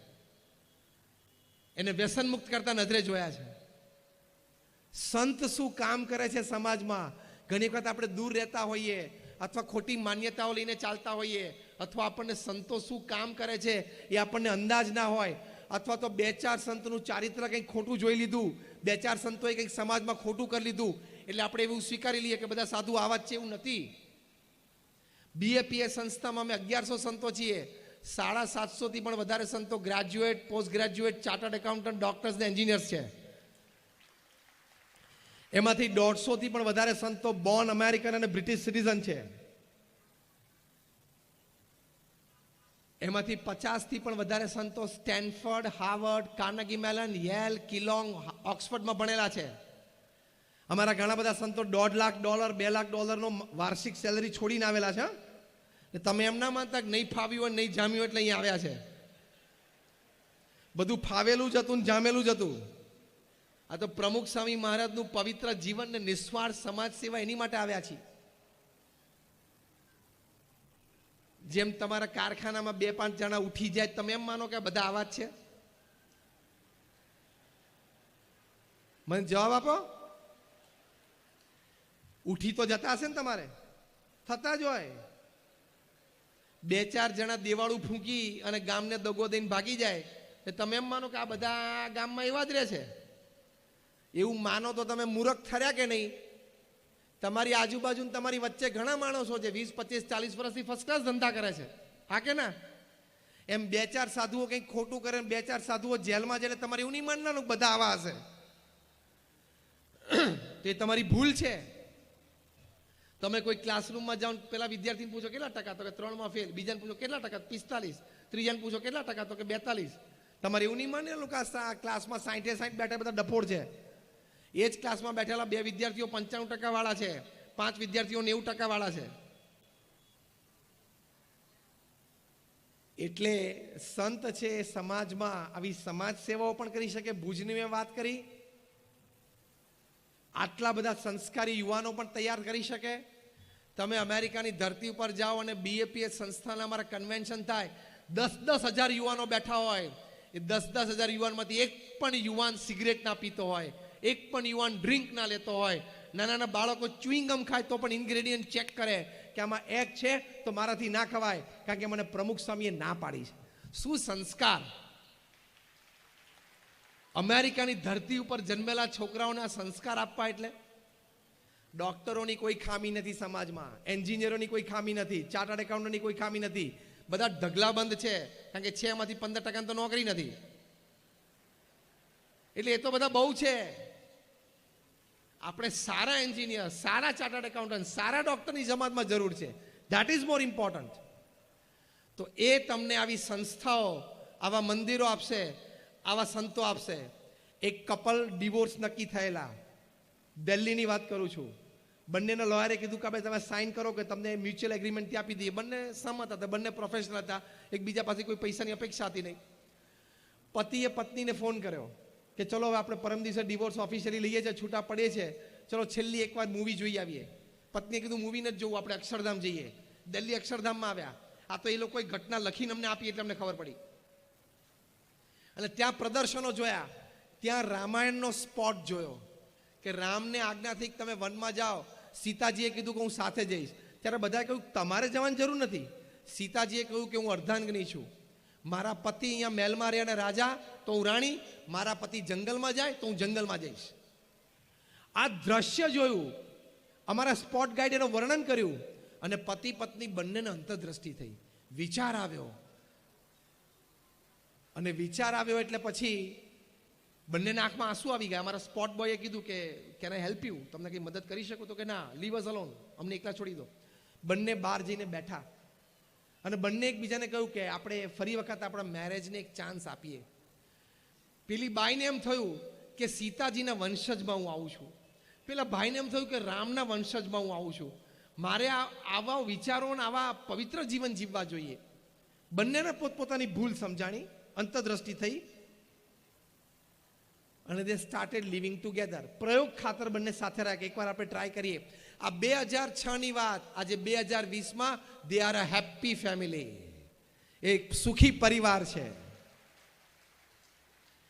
એને વ્યસન મુક્ત કરતા નજરે જોયા છે. સંત શું કામ કરે છે સમાજમાં. ઘણી વખત આપણે દૂર રહેતા હોઈએ અથવા ખોટી માન્યતાઓ લઈને ચાલતા હોઈએ, અથવા આપણને સંતો શું કામ કરે છે એ આપણને અંદાજ ના હોય, અથવા તો 2-4 સંતનું ચારિત્ર કંઈક ખોટું જોઈ લીધું, 2-4 સંતોએ કંઈક સમાજમાં ખોટું કરી લીધું એટલે આપણે એવું સ્વીકારી લઈએ કે બધા સાધુ આવા જ છે. એવું નથી. BAPS સંસ્થામાં અમે 1100 સંતો છીએ. 750 થી પણ વધારે સંતો graduate, post graduate, chartered accountant, doctors ને એન્જિનિયર્સ છે. એમાંથી 150 થી પણ વધારે સંતો બોર્ન અમેરિકન અને બ્રિટિશ સિટીઝન છે. એમાંથી 50 થી પણ વધારે સંતો Stanford, Harvard, Carnegie melon, Yale, Keylong, ઓક્સફર્ડમાં ભણેલા છે. અમારા ઘણા બધા સંતો $1.5 લાખ, $2 લાખનો વાર્ષિક સેલરી છોડીને આવેલા છે. તમે એમ ના માનતા કે નહીં ફાવ્યું હોય, નહીં જામ્યું એટલે અહીંયા આવ્યા છે. બધું ફાવેલું જ હતું ને જામેલું જ હતું. આ તો પ્રમુખ સ્વામી મહારાજનું પવિત્ર જીવન ને નિસ્વાર્થ સમાજ સેવા એની માટે આવ્યા છીએ. જેમ તમારા કારખાનામાં 2-5 જણા ઉઠી જાય તમે એમ માનો કે બધા આવા જ છે? મને જવાબ આપો. ઉઠી તો જતા હશે ને, તમારે થતા જ હોય. 2-4 જણા દેવાળું ફૂંકી અને ગામને દગો દઈને ભાગી જાય તમે એમ માનો કે આ બધા ગામમાં એવા જ રહે છે? એવું માનો તો તમે મૂર્ખ થર્યા કે નહીં? તમારી આજુબાજુ તમારી વચ્ચે ઘણા માણસો છે 20, 25, 40 વર્ષથી ફર્સ્ટ ક્લાસ ધંધા કરે છે. હા કે ના? એમ 2-4 સાધુઓ કંઈક ખોટું કરે, 2-4 સાધુઓ જેલમાં જાય તમારે એવું નહીં માનવાનું બધા આવા હશે. તો એ તમારી ભૂલ છે. તમે કોઈ ક્લાસરૂમમાં જાઓ, પેલા વિદ્યાર્થીને પૂછો કેટલા ટકા, તો કે 3માં ફેલ. બીજાને પૂછો કેટલા ટકા, 45. ત્રીજાને પૂછો કેટલા ટકા, તો કે 42. તમારે એવું નહીં માનેલું કે આ ક્લાસમાં 60 બેઠા બધા ડફોડ છે. એ જ ક્લાસમાં બેઠેલા 2 વિદ્યાર્થીઓ 95% વાળા છે, 5 વિદ્યાર્થીઓ 90% વાળા છે. એટલે સંત છે એ સમાજમાં આવી સમાજ સેવાઓ પણ કરી શકે. ભુજની મેં વાત કરી, આટલા બધા સંસ્કારી યુવાનો પણ તૈયાર કરી શકે. તમે અમેરિકાની ધરતી ઉપર જાઓ અને BAPS સંસ્થાના અમારા કન્વેન્શન થાય, 10,000 યુવાનો બેઠા હોય. એ 10,000 યુવાનમાંથી એક પણ યુવાન સિગરેટ ના પીતો હોય, એક પણ યુવાન ડ્રિંક ના લેતો હોય. નાના બાળકો ચ્યુઇંગમ ખાય તો પણ ઇન્ગ્રેડિયન્ટ ચેક કરે કે આમાં એક છે તો મારાથી ના ખવાય, કારણ કે મને પ્રમુખ સ્વામીએ ના પાડી છે. શું સંસ્કાર! અમેરિકાની ધરતી ઉપર જન્મેલા છોકરાઓને આ સંસ્કાર આપવા. એટલે ડોક્ટરોની કોઈ ખામી નથી સમાજમાં, એન્જિનિયરોની કોઈ ખામી નથી, ચાર્ટર્ડ એકાઉન્ટન્ટની કોઈ ખામી નથી. બધા ઢગલાબંધ છે, કારણ કે 6માંથી 15% તો નોકરી નથી. એટલે એ તો બધા બહુ છે. આપણે સારા એન્જિનિયર, સારા ચાર્ટર્ડ એકાઉન્ટન્ટ, સારા ડોક્ટરની જમાતમાં જરૂર છે. That is more important. તો એ તમને આવી સંસ્થાઓ, આવા મંદિરો આપશે, આવા સંતો આપશે. એક કપલ ડિવોર્સ નક્કી થયેલા, દિલ્હીની વાત કરું છું. બંનેના લોયરે કીધું કે તમે સાઇન કરો કે તમને મ્યુચ્યુઅલ એગ્રીમેન્ટથી આપી દઈએ. બંને સહમત હતા, બંને પ્રોફેશનલ હતા, એકબીજા પાસે કોઈ પૈસાની અપેક્ષા હતી નહીં. પતિએ પત્નીને ફોન કર્યો કે ચલો હવે આપણે પરમ દિવસે ડિવોર્સ ઓફિશિયલી લઈએ છીએ, છૂટા પડે છે, ચલો છેલ્લી એકવાર મૂવી જોઈ આવીએ. પત્નીએ કીધું મૂવી નથી જોવું, આપણે અક્ષરધામ જઈએ. દિલ્હી અક્ષરધામમાં આવ્યા. આ તો એ લોકોએ ઘટના લખીને અમને આપી એટલે અમને ખબર પડી. અને ત્યાં પ્રદર્શનો જોયા, ત્યાં રામાયણનો સ્પોટ જોયો કે રામને આજ્ઞાથી તમે વનમાં જાઓ. સીતાજીએ કીધું કે હું સાથે જઈશ, ત્યારે બધાએ કહ્યું તમારે જવાની જરૂર નથી. સીતાજીએ કહ્યું કે હું અર્ધાંગની છું, મારા પતિ અહીંયા મહેલમાં રહે અને રાજા તો હું રાણી, મારા પતિ જંગલમાં જાય તો હું જંગલમાં જઈશ. આ દ્રશ્ય જોયું, અમારા સ્પોટ ગાઈડ એનું વર્ણન કર્યું અને પતિ પત્ની બંનેને અંતરદ્રષ્ટિ થઈ. વિચાર આવ્યો, અને વિચાર આવ્યો એટલે પછી બંનેના આંખમાં આંસુ આવી ગયા. અમારા સ્પોટ બોયે કીધું કે કેન આઈ હેલ્પ યુ, તમને કંઈ મદદ કરી શકું? તો કે ના, લીવ અસ અલોન, અમને એકલા છોડી દો. બંને બહાર જઈને બેઠા અને બંને એકબીજાને કહ્યું કે આપણે ફરી વખત આપણા મેરેજને એક ચાન્સ આપીએ. પેલી બાઈને એમ થયું કે સીતાજીના વંશજમાં હું આવું છું, પેલા ભાઈને એમ થયું કે રામના વંશજમાં હું આવું છું, મારે આવા વિચારો અને આવા પવિત્ર જીવન જીવવા જોઈએ. બંનેને પોતપોતાની ભૂલ સમજાણી, અંતરદ્રષ્ટિ થઈ અને દે સ્ટાર્ટેડ લિવિંગ ટુગેધર. પ્રયોગ ખાતર બંને સાથે રાખે. એકવાર આપણે ટ્રાય કરીએ. આ 2006ની વાત, આજે 2020માં they are a happy family, એક સુખી પરિવાર છે.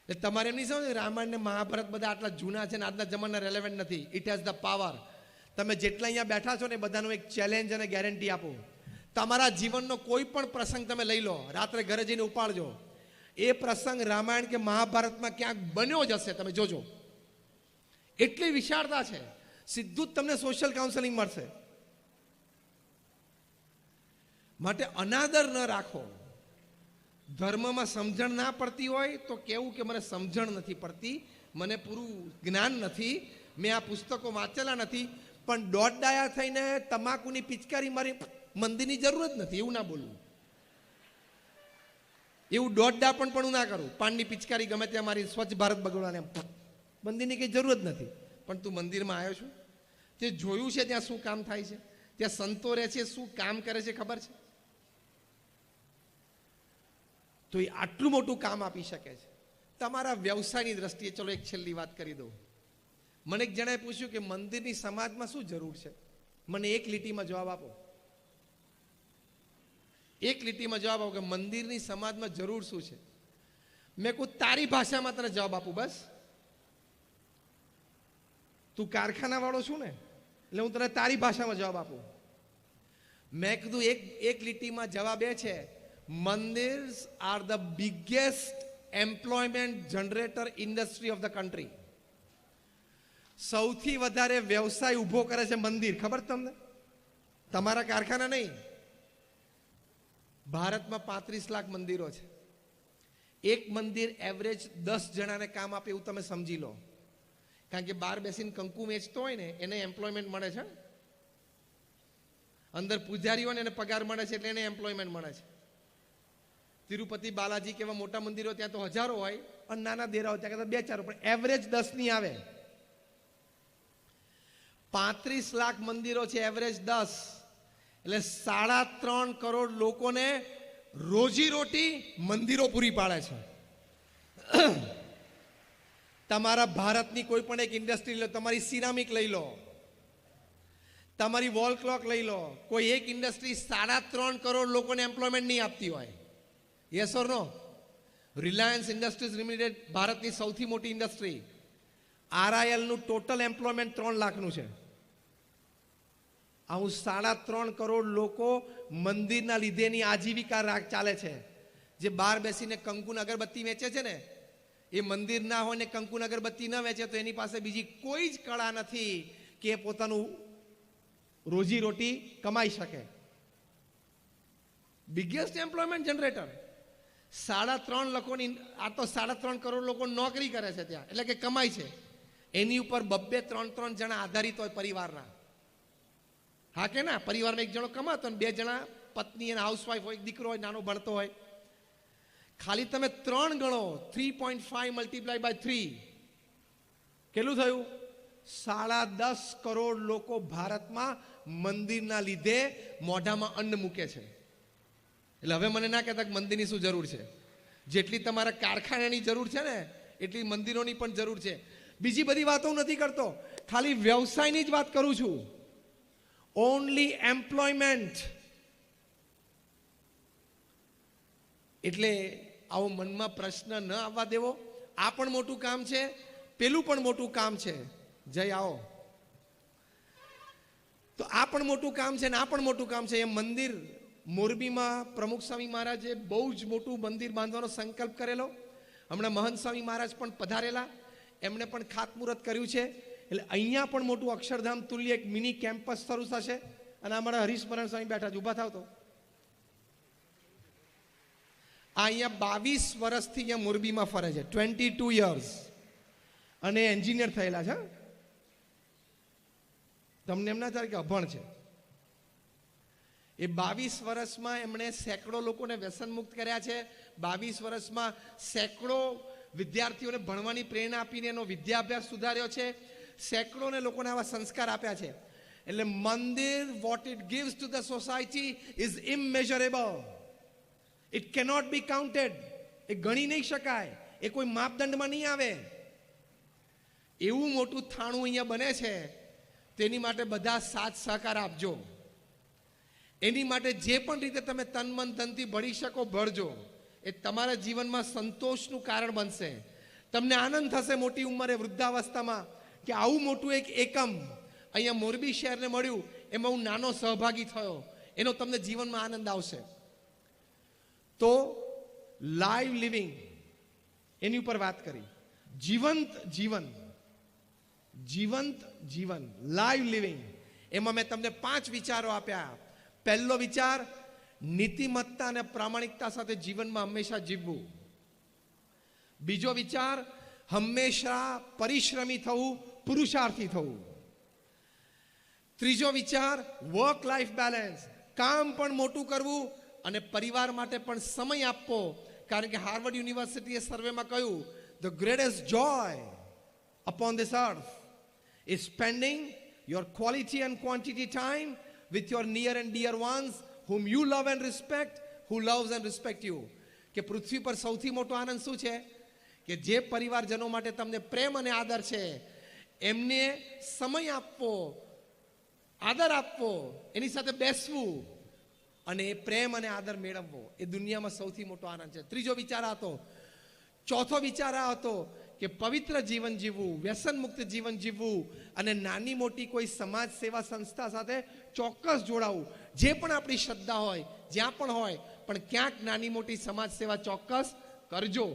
એટલે તમારે એમ નહીં સમજો રામાયણ ને મહાભારત બધા આટલા જૂના છે ને આજના જમાના રેલેવન્ટ નથી. It has the power. તમે જેટલા અહીંયા બેઠા છો ને બધાનો એક ચેલેન્જ અને ગેરંટી આપો. તમારા જીવનનો કોઈ પણ પ્રસંગ તમે લઈ લો, રાત્રે ઘરે જઈને ઉપાડજો, એ પ્રસંગ રામાયણ કે મહાભારતમાં ક્યાંક બન્યો જ હશે. તમે જોજો, એટલી વિશાળતા છે. સીધું જ તમને સોશિયલ કાઉન્સેલિંગ મળશે. માટે અનાદર ન રાખો. ધર્મમાં સમજણ ના પડતી હોય તો કેવું કે મને સમજણ નથી પડતી, મને પૂરું જ્ઞાન નથી, મેં આ પુસ્તકો વાંચેલા નથી. પણ દોઢ ડાયા થઈને તમાકુની પિચકારી મારી મંદિરની જરૂર જ નથી એવું ના બોલવું. એવું દોઢ ડા પણ હું ના કરું. પાનની પિચકારી ગમે ત્યાં મારી સ્વચ્છ ભારત બગડવાને, મંદિરની કંઈ જરૂર જ નથી. પણ તું મંદિરમાં આવ્યો છું, તે જોયું છે ત્યાં શું કામ થાય છે, ત્યાં સંતો રહે છે, શું કામ કરે છે ખબર છે? તો એ આટલું મોટું કામ આપી શકે છે. તમારા વ્યવસાયની દ્રષ્ટિએ ચલો એક છેલ્લી વાત કરી દઉં. મને એક જણાએ પૂછ્યું કે મંદિરની સમાજમાં શું જરૂર છે? મને એક લીટીમાં જવાબ આપો. એક લીટીમાં જવાબ આપો કે મંદિરની સમાજમાં જરૂર શું છે. મેં કહું તારી ભાષામાં તને જવાબ આપું. બસ તું કારખાના વાળો છું ને, એટલે હું તને તારી ભાષામાં જવાબ આપું. મેં કીધું એક લીટીમાં જવાબ એ છે, મંદિર્સ are the biggest employment generator industry of the country. સૌથી વધારે વ્યવસાય ઊભો કરે છે મંદિર. ખબર તમને? તમારા કારખાના નહીં. ભારતમાં 35 લાખ મંદિરો છે. એક મંદિર એવરેજ 10 જણાને કામ આપે એવું તમે સમજી લો. કારણ કે બહાર બેસીને કંકુ વેચતો હોય ને એને એમ્પ્લોયમેન્ટ મળે છે, અંદર પૂજારી હોય ને એને પગાર મળે છે, એટલે એને એમ્પ્લોયમેન્ટ મળે છે. તિરુપતિ બાલાજી કેવા મોટા મંદિરો ત્યાં તો હજારો હોય અને નાના દેરાઓ ત્યાં કદાચ 2-4, પણ એવરેજ 10 ની આવે. 35 લાખ મંદિરો છે, એવરેજ 10, એટલે 3.5 કરોડ લોકોને રોજીરોટી મંદિરો પૂરી પાડે છે. તમારા ભારતની કોઈ પણ એક ઇન્ડસ્ટ્રી લો, તમારી સિરામિક લઈ લો, તમારી વોલ ક્લોક લઈ લો, કોઈ એક ઇન્ડસ્ટ્રી 3.5 કરોડ લોકોને એમ્પ્લોયમેન્ટ નહીં આપતી હોય. Yes or no? Reliance Industries Limited ભારતની સૌથી મોટી ઇન્ડસ્ટ્રી. RIL નું ટોટલ એમ્પ્લોયમેન્ટ 3 લાખનું છે. આવું 3.5 કરોડ લોકો મંદિરના લીધેની આજીવિકા ચાલે છે. જે બહાર બેસીને કંકુન અગરબત્તી વેચે છે ને, એ મંદિર ના હોય ને કંકુન અગરબત્તી ન વેચે તો એની પાસે બીજી કોઈ જ કળા નથી કે એ પોતાનું રોજીરોટી કમાઈ શકે. બિગેસ્ટ એમ્પ્લોયમેન્ટ જનરેટર 3.5 લોકોની, આ તો 3.5 કરોડ લોકો નોકરી કરે છે ત્યાં, એટલે કે કમાય છે. એની ઉપર 2-3 જણા આધારિત હોય પરિવારના. હા કે ના? પરિવારમાં એક જણો કમાતો અને 2 જણા પત્ની અને હાઉસવાઈફ હોય, એક દીકરો હોય નાનો ભણતો હોય. ખાલી તમે 3 ગણો, 3.5 મલ્ટીપ્લાય બાય 3 કેટલું થયું? 10.5 કરોડ લોકો ભારતમાં મંદિરના લીધે મોઢામાં અન્ન મૂકે છે. એટલે હવે મને ના કહેતા કે મંદિરની શું જરૂર છે. જેટલી તમારા કારખાનાની જરૂર છે ને એટલી મંદિરોની પણ જરૂર છે. બીજી બધી વાતો નથી કરતો, ખાલી વ્યવસાયની જ વાત કરું છું. Only employment. એટલે આવો મનમાં પ્રશ્ન ન આવવા દેવો. આ પણ મોટું કામ છે, પેલું પણ મોટું કામ છે. જય આવો. તો આ પણ મોટું કામ છે ને આ પણ મોટું કામ છે. એ મંદિર મોરબીમાં પ્રમુખ સ્વામી મહારાજે બહુ જ મોટું મંદિર બાંધવાનો સંકલ્પ કરેલો. હમણાં મહંત સ્વામી મહારાજ પણ પધારેલા, એમણે પણ ખાતમુહૂર્ત કર્યું છે. એટલે અહીંયા પણ મોટું અક્ષરધામ તુલ્ય એક મિની કેમ્પસ શરૂ થશે. અને અમારા હરીશમરણ સ્વામી બેઠા છે, ઊભા થાવ તો. આ અહીંયા 22 વર્ષથી અહીંયા મોરબીમાં ફરે છે, 22 years, અને એન્જિનિયર થયેલા છે. તમને એમ ના થાય કે અભણ છે. એ 22 વર્ષમાં એમણે સેંકડો લોકોને વ્યસન મુક્ત કર્યા છે. 22 વર્ષમાં સેંકડો વિદ્યાર્થીઓને ભણવાની પ્રેરણા આપીને એનો વિદ્યાભ્યાસ સુધાર્યો છે. સેંકડોને લોકોને આવા સંસ્કાર આપ્યા છે. એટલે મંદિર, what it gives to the society is immeasurable. It cannot be counted. એ ગણી નહીં શકાય, એ કોઈ માપદંડમાં નહીં આવે. એવું મોટું થાણું અહીંયા બને છે, તેની માટે બધા સાથ સહકાર આપજો. એની માટે જે પણ રીતે તમે તન મન ધનથી ભળી શકો ભરજો. એ તમારા જીવનમાં સંતોષનું કારણ બનશે. તમને આનંદ થશે મોટી ઉંમરે, વૃદ્ધાવસ્થામાં, કે આવું મોટું એક એકમ અહીંયા મોરબી શહેરને મળ્યું, એમાં હું નાનો સહભાગી થયો. એનો તમને જીવનમાં આનંદ આવશે. તો લાઈવ લિવિંગ, એની ઉપર વાત કરી. જીવંત જીવન, જીવંત જીવન, લાઈવ લિવિંગ. એમાં મેં તમને 5 વિચારો આપ્યા. પહેલો વિચાર, નીતિમત્તા અને પ્રામાણિકતા સાથે જીવનમાં હંમેશા જીવવું. બીજો વિચાર, હંમેશા પરિશ્રમી થવું, પુરુષાર્થી થવું. ત્રીજો વિચાર, વર્ક લાઈફ બેલેન્સ, કામ પણ મોટું કરવું અને પરિવાર માટે પણ સમય આપવો. કારણ કે હાર્વર્ડ યુનિવર્સિટીએ સર્વેમાં કહ્યું, the greatest Joy upon this earth is spending your quality and quantity time with your near and dear ones whom you love and respect, who loves and respect you. કે પૃથ્વી પર સૌથી મોટો આનંદ શું છે? કે જે પરિવારજનો માટે તમને પ્રેમ અને આદર છે, એમને સમય આપવો, આદર આપવો, એની સાથે બેસવું અને એ પ્રેમ અને આદર મેળવવો. એ દુનિયામાં સૌથી મોટો આનંદ છે. ત્રીજો વિચાર હતો. ચોથો વિચાર આ હતો કે પવિત્ર જીવન જીવવું, વ્યસન મુક્ત જીવન જીવવું અને નાની મોટી કોઈ સમાજ સેવા સંસ્થા સાથે ચોક્કસ જોડાવું. જે પણ આપણી શ્રદ્ધા હોય, જ્યાં પણ હોય, પણ ક્યાંક નાની મોટી સમાજ સેવા ચોક્કસ કરજો.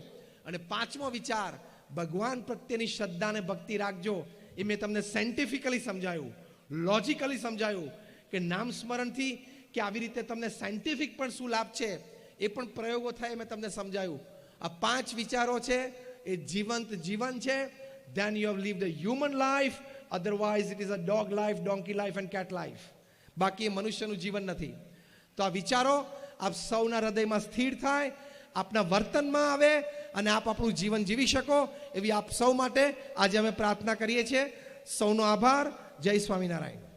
અને 5મો વિચાર, ભગવાન પ્રત્યેની શ્રદ્ધા અને ભક્તિ રાખજો. એ મેં તમને સાયન્ટિફિકલી સમજાયું, લોજિકલી સમજાયું કે નામ સ્મરણથી કે આવી રીતે તમને સાયન્ટિફિક પણ શું લાભ છે, એ પણ પ્રયોગો થાય, મેં તમને સમજાયું. આ 5 વિચારો છે એ જીવંત જીવન છે. Then you have lived a human life, otherwise it is a dog life, donkey life and cat life. બાકી એ મનુષ્યનું જીવન નથી. તો આ વિચારો આપ સૌના હૃદયમાં સ્થિર થાય, આપના વર્તનમાં આવે અને આપ આપણું જીવન જીવી શકો, એવી આપ સૌ માટે આજે અમે પ્રાર્થના કરીએ છીએ. સૌનો આભાર. જય સ્વામિનારાયણ.